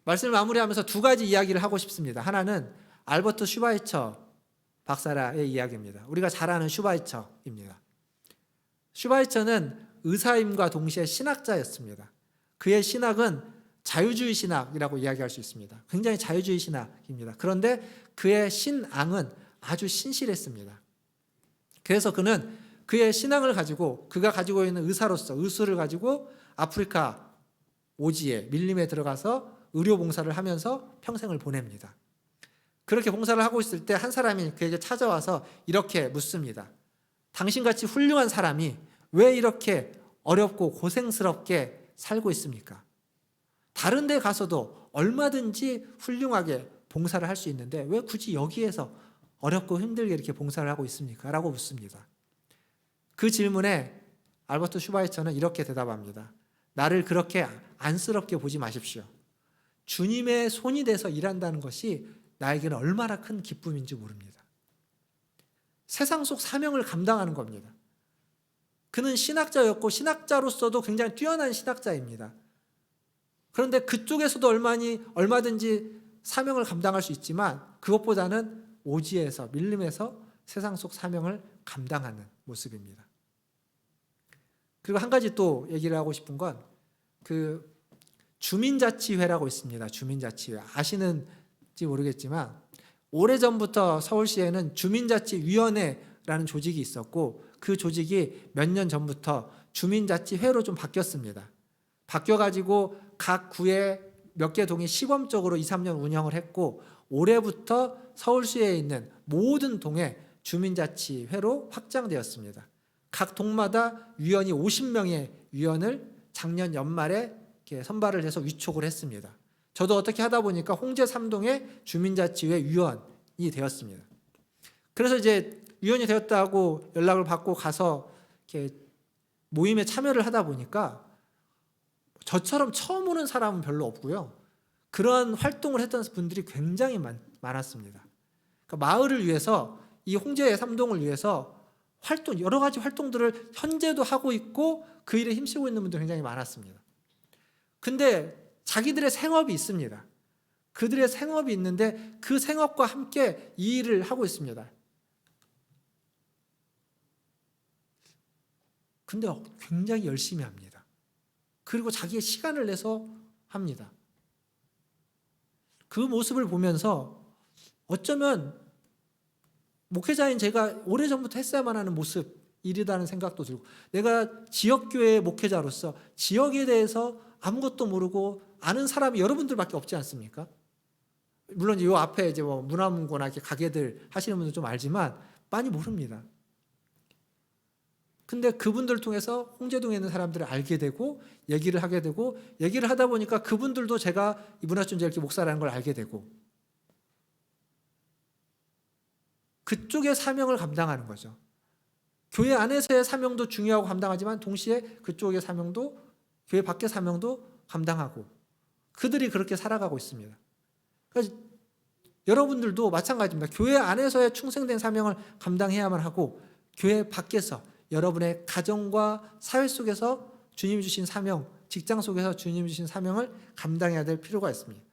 말씀을 마무리하면서 두 가지 이야기를 하고 싶습니다. 하나는 알버트 슈바이처 박사의 이야기입니다. 우리가 잘 아는 슈바이처입니다. 슈바이처는 의사임과 동시에 신학자였습니다. 그의 신학은 자유주의 신학이라고 이야기할 수 있습니다. 굉장히 자유주의 신학입니다. 그런데 그의 신앙은 아주 신실했습니다. 그래서 그는 그의 신앙을 가지고, 그가 가지고 있는 의사로서 의술을 가지고 아프리카 오지에 밀림에 들어가서 의료 봉사를 하면서 평생을 보냅니다. 그렇게 봉사를 하고 있을 때 한 사람이 그에게 찾아와서 이렇게 묻습니다. 당신같이 훌륭한 사람이 왜 이렇게 어렵고 고생스럽게 살고 있습니까? 다른 데 가서도 얼마든지 훌륭하게 봉사를 할 수 있는데 왜 굳이 여기에서 어렵고 힘들게 이렇게 봉사를 하고 있습니까? 라고 묻습니다. 그 질문에 알버트 슈바이처는 이렇게 대답합니다. 나를 그렇게 안쓰럽게 보지 마십시오. 주님의 손이 돼서 일한다는 것이 나에게는 얼마나 큰 기쁨인지 모릅니다. 세상 속 사명을 감당하는 겁니다. 그는 신학자였고 신학자로서도 굉장히 뛰어난 신학자입니다. 그런데 그쪽에서도 얼마든지 사명을 감당할 수 있지만 그것보다는 오지에서, 밀림에서 세상 속 사명을 감당하는 모습입니다. 그리고 한 가지 또 얘기를 하고 싶은 건 그 주민자치회라고 있습니다. 주민자치회. 아시는지 모르겠지만 오래전부터 서울시에는 주민자치위원회라는 조직이 있었고 그 조직이 몇 년 전부터 주민자치회로 좀 바뀌었습니다. 바뀌어가지고 각 구에 몇 개 동이 시범적으로 2, 3년 운영을 했고 올해부터 서울시에 있는 모든 동에 주민자치회로 확장되었습니다. 각 동마다 위원이 50명의 위원을 작년 연말에 이렇게 선발을 해서 위촉을 했습니다. 저도 어떻게 하다 보니까 홍제 3동의 주민자치회 위원이 되었습니다. 그래서 이제 위원이 되었다고 연락을 받고 가서 이렇게 모임에 참여를 하다 보니까 저처럼 처음 오는 사람은 별로 없고요. 그런 활동을 했던 분들이 굉장히 많았습니다. 그러니까 마을을 위해서, 이 홍제 3동을 위해서 여러 가지 활동들을 현재도 하고 있고 그 일에 힘쓰고 있는 분들이 굉장히 많았습니다. 근데 자기들의 생업이 있습니다. 그들의 생업이 있는데 그 생업과 함께 이 일을 하고 있습니다. 근데 굉장히 열심히 합니다. 그리고 자기의 시간을 내서 합니다. 그 모습을 보면서 어쩌면 목회자인 제가 오래전부터 했어야만 하는 일이라는 생각도 들고, 내가 지역교회 목회자로서 지역에 대해서 아무것도 모르고 아는 사람이 여러분들밖에 없지 않습니까? 물론 이 앞에 이제 뭐 문화문고나 이렇게 가게들 하시는 분들 좀 알지만 많이 모릅니다. 근데 그분들을 통해서 홍제동에 있는 사람들을 알게 되고 얘기를 하게 되고, 얘기를 하다 보니까 그분들도 제가 이 문화촌재일교 목사라는 걸 알게 되고, 그쪽의 사명을 감당하는 거죠. 교회 안에서의 사명도 중요하고 감당하지만 동시에 그쪽의 사명도, 교회 밖의 사명도 감당하고, 그들이 그렇게 살아가고 있습니다. 그러니까 여러분들도 마찬가지입니다. 교회 안에서의 충성된 사명을 감당해야만 하고, 교회 밖에서 여러분의 가정과 사회 속에서 주님이 주신 사명, 직장 속에서 주님이 주신 사명을 감당해야 될 필요가 있습니다.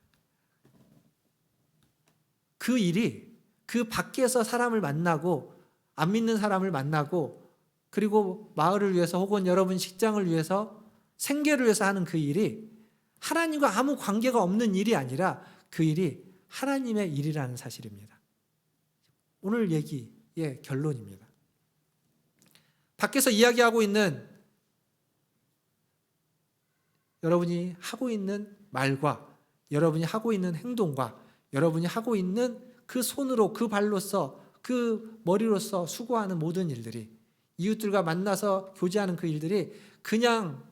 그 일이 그 밖에서 사람을 만나고, 안 믿는 사람을 만나고, 그리고 마을을 위해서 혹은 여러분 직장을 위해서, 생계를 위해서 하는 그 일이 하나님과 아무 관계가 없는 일이 아니라 그 일이 하나님의 일이라는 사실입니다. 오늘 얘기의 결론입니다. 밖에서 이야기하고 있는 여러분이 하고 있는 말과 여러분이 하고 있는 행동과 여러분이 하고 있는 그 손으로, 그 발로서, 그 머리로서 수고하는 모든 일들이, 이웃들과 만나서 교제하는 그 일들이 그냥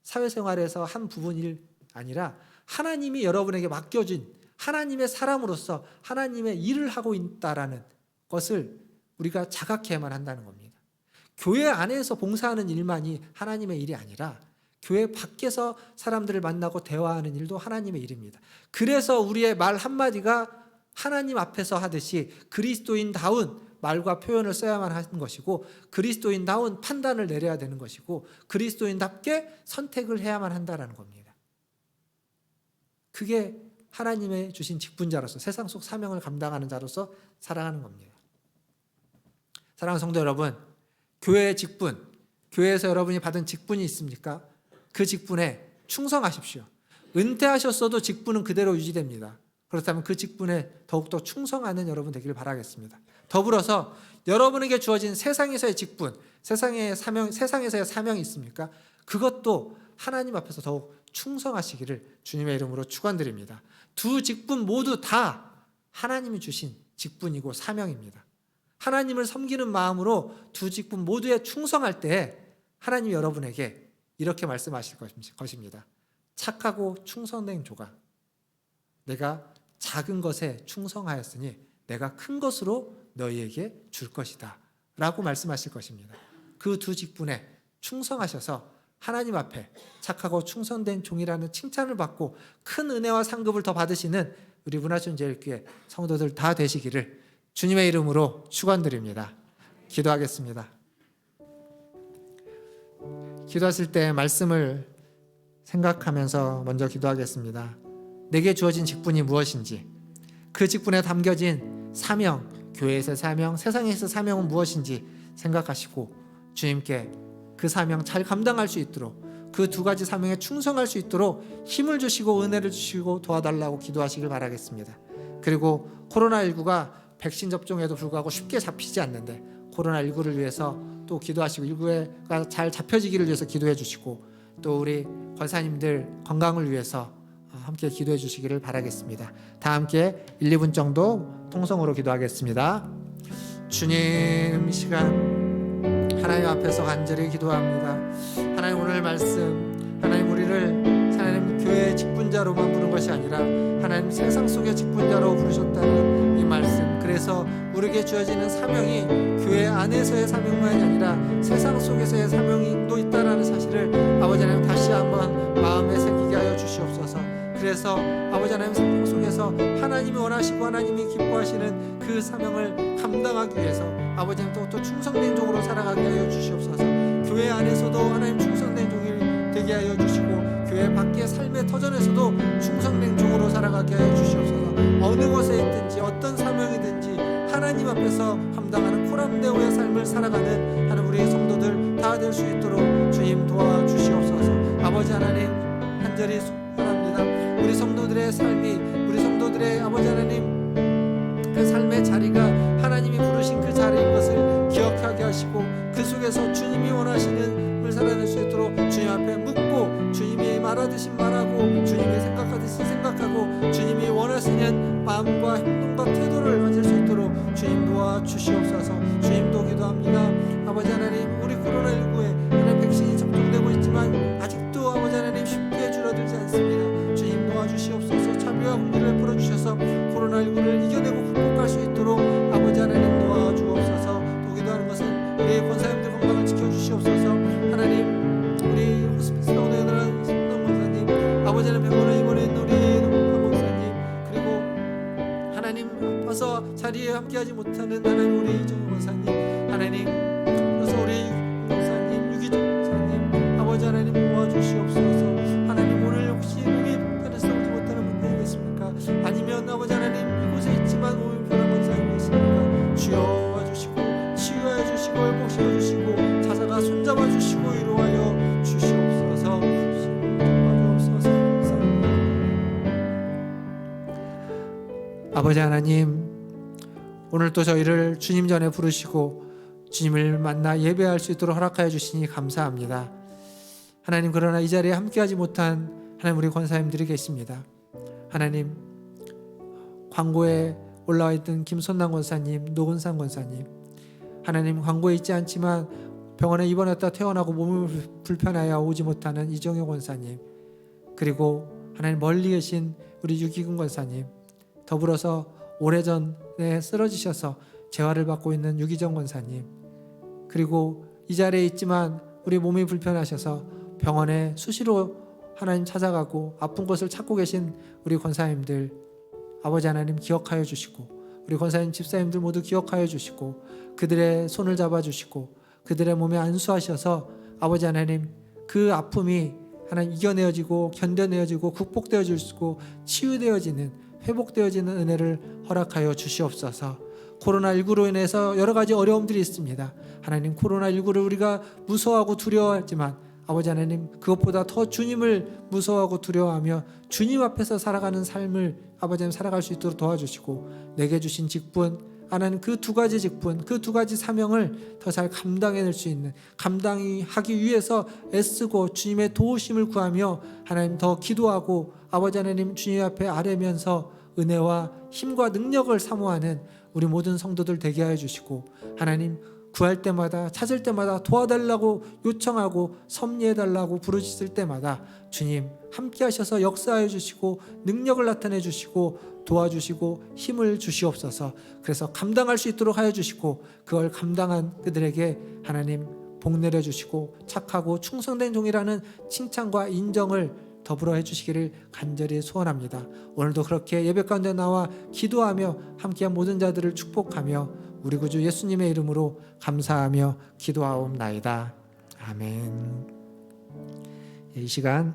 사회생활에서 한 부분이 아니라 하나님이 여러분에게 맡겨진 하나님의 사람으로서 하나님의 일을 하고 있다라는 것을 우리가 자각해야만 한다는 겁니다. 교회 안에서 봉사하는 일만이 하나님의 일이 아니라 교회 밖에서 사람들을 만나고 대화하는 일도 하나님의 일입니다. 그래서 우리의 말 한마디가 하나님 앞에서 하듯이 그리스도인다운 말과 표현을 써야만 하는 것이고, 그리스도인다운 판단을 내려야 되는 것이고, 그리스도인답게 선택을 해야만 한다는 겁니다. 그게 하나님의 주신 직분자로서, 세상 속 사명을 감당하는 자로서 살아가는 겁니다. 사랑하는 성도 여러분, 교회의 직분, 교회에서 여러분이 받은 직분이 있습니까? 그 직분에 충성하십시오. 은퇴하셨어도 직분은 그대로 유지됩니다. 그렇다면 그 직분에 더욱더 충성하는 여러분 되기를 바라겠습니다. 더불어서 여러분에게 주어진 세상에서의 직분, 세상에서의 사명이 있습니까? 그것도 하나님 앞에서 더욱 충성하시기를 주님의 이름으로 축원드립니다. 두 직분 모두 다 하나님이 주신 직분이고 사명입니다. 하나님을 섬기는 마음으로 두 직분 모두에 충성할 때 하나님이 여러분에게 이렇게 말씀하실 것입니다. 착하고 충성된 조가, 내가 작은 것에 충성하였으니 내가 큰 것으로 너희에게 줄 것이다 라고 말씀하실 것입니다. 그 두 직분에 충성하셔서 하나님 앞에 착하고 충성된 종이라는 칭찬을 받고 큰 은혜와 상급을 더 받으시는 우리 문화촌제일교회 성도들 다 되시기를 주님의 이름으로 축원드립니다. 기도하겠습니다. 기도하실 때 말씀을 생각하면서 먼저 기도하겠습니다. 내게 주어진 직분이 무엇인지, 그 직분에 담겨진 사명, 교회에서의 사명, 세상에서의 사명은 무엇인지 생각하시고 주님께 그 사명 잘 감당할 수 있도록, 그 두 가지 사명에 충성할 수 있도록 힘을 주시고 은혜를 주시고 도와달라고 기도하시길 바라겠습니다. 그리고 코로나19가 백신 접종에도 불구하고 쉽게 잡히지 않는데 코로나19를 위해서 또 기도하시고 19가 잘 잡혀지기를 위해서 기도해 주시고, 또 우리 권사님들 건강을 위해서 함께 기도해 주시기를 바라겠습니다. 다 함께 1, 2분 정도 통성으로 기도하겠습니다. 주님, 이 시간 하나님 앞에서 간절히 기도합니다. 하나님, 오늘 말씀, 하나님 우리를 하나님 교회의 직분자로만 부른 것이 아니라 하나님 세상 속의 직분자로 부르셨다는 이 말씀, 그래서 우리에게 주어지는 사명이 교회 안에서의 사명만이 아니라 세상 속에서의 사명도 있다는 사실을 아버지 하나님 다시 한번 마음에 새기게 하여 주시옵소서. 그래서 아버지 하나님 생명 속에서 하나님이 원하시고 하나님이 기뻐하시는 그 사명을 감당하기 위해서 아버지 하나님 또 충성된 종으로 살아가게 하여 주시옵소서. 교회 안에서도 하나님 충성된 종이 되게 하여 주시고 교회 밖의 삶의 터전에서도 충성된 종으로 살아가게 하여 주시옵소서. 어느 곳에 있든지 어떤 사명이든지 하나님 앞에서 감당하는 코람데오의 삶을 살아가는 하나님 우리 성도들 다 될 수 있도록 주님 도와주시옵소서. 아버지 하나님 간절히 소원합니다. 우리 성도들의 삶이, 우리 성도들의 아버지 하나님 그 삶의 자리가 하나님이 부르신 그 자리인 것을 기억하게 하시고 그 속에서 주님이 원하시는 삶을 살아낼 수 있도록 주님 앞에 묻고 주님이 말하듯이 말하고 주님이 생각하듯이 생각하고 주님이 원하시는 마음과 행동과 태도를 가질 수 있도록 주님 도와주시옵소서. 주님도 기도합니다. 아버지 하나님, 우리 코로나19에 하나님 백신이 접종되고 있지만 아직도 아버지 하나님 쉽게 줄어들지 않습니다. 주님 도와주시옵소서. 자비와 긍휼을 베풀어 주셔서 코로나19를 이겨내고 극복할 수 있도록 아버지 하나님 도와주옵소서. 또 기도하는 것은 우리 권사님들 건강을 지켜주시옵소서. 하나님, 우리 호스피스에 오늘은 성동 권사님, 아버지 하나님 병원에 입원해 있는 우리 동관 권사님, 그리고 하나님 아파서 자리에 함께하지 못하는 하나님 우리 이정 권사님, 하나님 그래서 우리 권사님, 유기정 권사님, 아버지 하나님 도와주시옵소서. 하나님, 오늘 혹시 몸이 편해서 오지 못하는 분들이 계십니까? 아니면 아버지 하나님 이곳에 있지만 몸이 편한 권사님이 있습니까? 주여 와주시고 치유해 주시고 회복시켜 주시고 찾아가 손잡아 주시고 위로하여 주시옵소서. 도와주옵소서. 감사합니다. 아버지 하나님, 오늘 또 저희를 주님 전에 부르시고 주님을 만나 예배할 수 있도록 허락하여 주시니 감사합니다. 하나님, 그러나 이 자리에 함께하지 못한 하나님 우리 권사님들이 계십니다. 하나님, 광고에 올라와 있던 김손남 권사님, 노근상 권사님, 하나님 광고에 있지 않지만 병원에 입원했다 퇴원하고 몸이 불편하여 오지 못하는 이정효 권사님, 그리고 하나님 멀리 계신 우리 유기근 권사님, 더불어서 오래전에 쓰러지셔서 재활을 받고 있는 유기정 권사님, 그리고 이 자리에 있지만 우리 몸이 불편하셔서 병원에 수시로 하나님 찾아가고 아픈 것을 찾고 계신 우리 권사님들, 아버지 하나님 기억하여 주시고 우리 권사님 집사님들 모두 기억하여 주시고 그들의 손을 잡아주시고 그들의 몸에 안수하셔서 아버지 하나님 그 아픔이 하나님 이겨내어지고 견뎌내어지고 극복되어지고 치유되어지는 회복되어지는 은혜를 허락하여 주시옵소서. 코로나19로 인해서 여러 가지 어려움들이 있습니다. 하나님, 코로나19를 우리가 무서워하고 두려워하지만 아버지 하나님, 그것보다 더 주님을 무서워하고 두려워하며 주님 앞에서 살아가는 삶을 아버지 하나님 살아갈 수 있도록 도와주시고 내게 주신 직분, 하나님 그 두 가지 직분, 그 두 가지 사명을 더 잘 감당해낼 수 있는, 감당하기 위해서 애쓰고 주님의 도우심을 구하며 하나님 더 기도하고 아버지 하나님 주님 앞에 아뢰면서 은혜와 힘과 능력을 사모하는 우리 모든 성도들 되게 하여 주시고 하나님 구할 때마다 찾을 때마다 도와달라고 요청하고 섭리해달라고 부르짖을 때마다 주님 함께 하셔서 역사하여 주시고 능력을 나타내 주시고 도와주시고 힘을 주시옵소서. 그래서 감당할 수 있도록 하여 주시고 그걸 감당한 그들에게 하나님 복 내려 주시고 착하고 충성된 종이라는 칭찬과 인정을 더불어 해주시기를 간절히 소원합니다. 오늘도 그렇게 예배 가운데 나와 기도하며 함께한 모든 자들을 축복하며 우리 구주 예수님의 이름으로 감사하며 기도하옵나이다. 아멘. 이 시간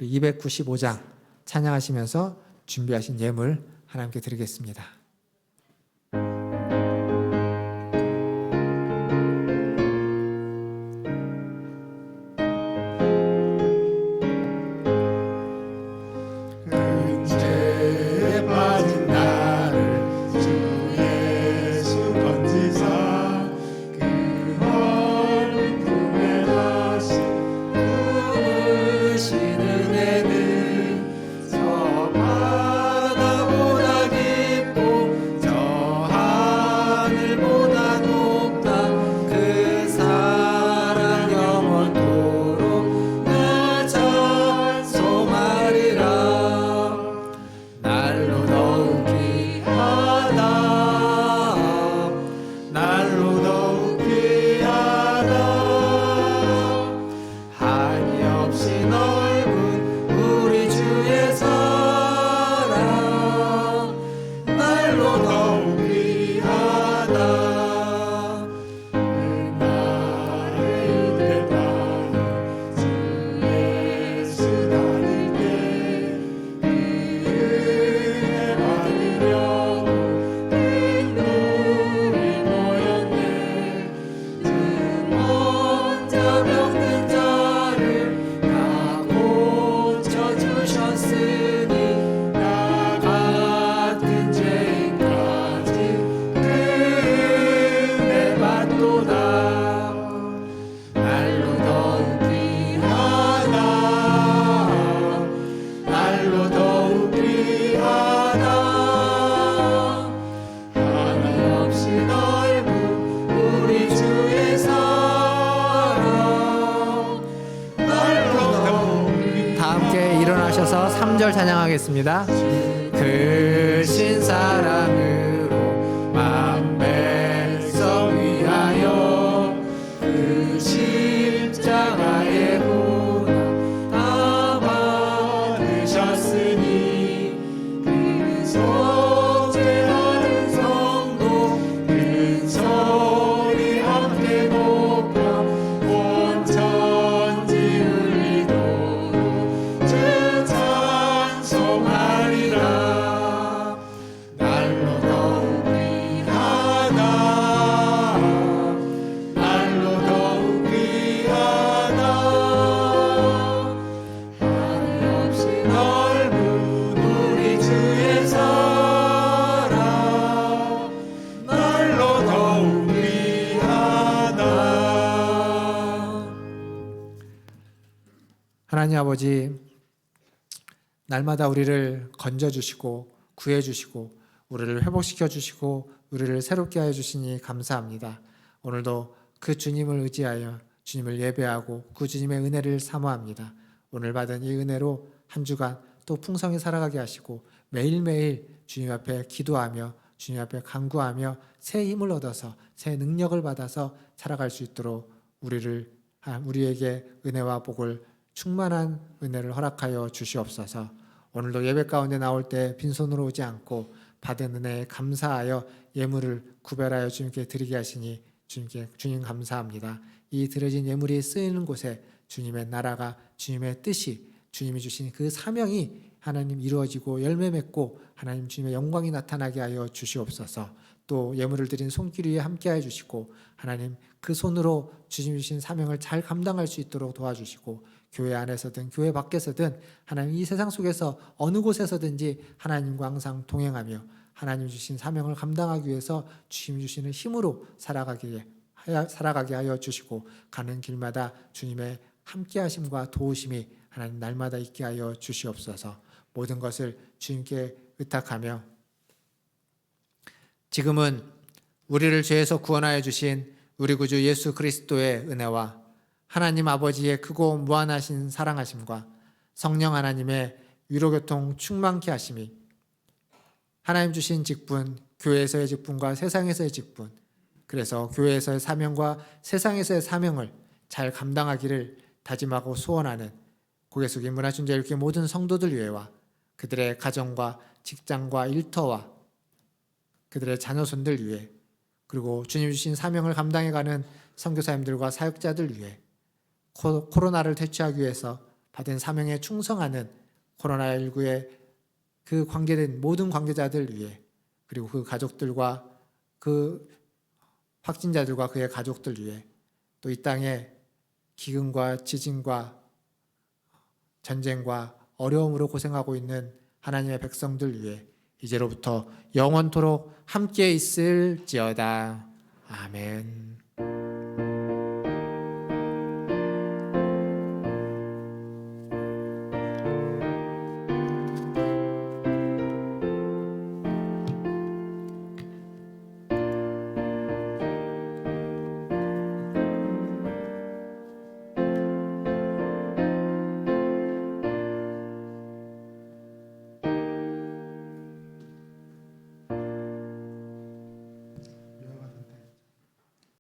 295장 찬양하시면서 준비하신 예물 하나님께 드리겠습니다. 저 바다보다 깊고 일어나셔서 3절 찬양하겠습니다. 크신 사랑으로 만백성 위하여 그 십자가의 고난 다 받으셨으니 그 속죄하는 성도 그 소리 함께 높여 온 천지 울리도록 주 찬송하리라. 날로 더욱 귀하다 날로 더욱 귀하다 한이 없이 넓은 우리 주의 사랑 날로 더욱 귀하다. 하나님 아버지, 날마다 우리를 건져주시고 구해주시고 우리를 회복시켜주시고 우리를 새롭게 하여 주시니 감사합니다. 오늘도 그 주님을 의지하여 주님을 예배하고 그 주님의 은혜를 사모합니다. 오늘 받은 이 은혜로 한 주간 또 풍성히 살아가게 하시고 매일매일 주님 앞에 기도하며 주님 앞에 간구하며 새 힘을 얻어서 새 능력을 받아서 살아갈 수 있도록 우리에게 은혜와 복을 충만한 은혜를 허락하여 주시옵소서. 오늘도 예배 가운데 나올 때 빈손으로 오지 않고 받은 은혜에 감사하여 예물을 구별하여 주님께 드리게 하시니 주님 감사합니다. 이 드려진 예물이 쓰이는 곳에 주님의 나라가 주님의 뜻이 주님이 주신 그 사명이 하나님 이루어지고 열매 맺고 하나님 주님의 영광이 나타나게 하여 주시옵소서. 또 예물을 드린 손길 위에 함께하여 주시고 하나님 그 손으로 주님이 주신 사명을 잘 감당할 수 있도록 도와주시고 교회 안에서든 교회 밖에서든 하나님 이 세상 속에서 어느 곳에서든지 하나님과 항상 동행하며 하나님 주신 사명을 감당하기 위해서 주님 주시는 힘으로 살아가게 하여 주시고 가는 길마다 주님의 함께하심과 도우심이 하나님 날마다 있게 하여 주시옵소서. 모든 것을 주님께 의탁하며 지금은 우리를 죄에서 구원하여 주신 우리 구주 예수 그리스도의 은혜와 하나님 아버지의 크고 무한하신 사랑하심과 성령 하나님의 위로교통 충만케 하심이 하나님 주신 직분, 교회에서의 직분과 세상에서의 직분, 그래서 교회에서의 사명과 세상에서의 사명을 잘 감당하기를 다짐하고 소원하는 고개 숙인 문화춘자일교회 모든 성도들 위해와 그들의 가정과 직장과 일터와 그들의 자녀손들 위해 그리고 주님 주신 사명을 감당해가는 선교사님들과 사역자들 위해 코로나를 퇴치하기 위해서 받은 사명에 충성하는 코로나19에 그 관계된 모든 관계자들 위해 그리고 그 가족들과 그 확진자들과 그의 가족들 위해 또 이 땅에 기근과 지진과 전쟁과 어려움으로 고생하고 있는 하나님의 백성들 위해 이제로부터 영원토록 함께 있을지어다. 아멘.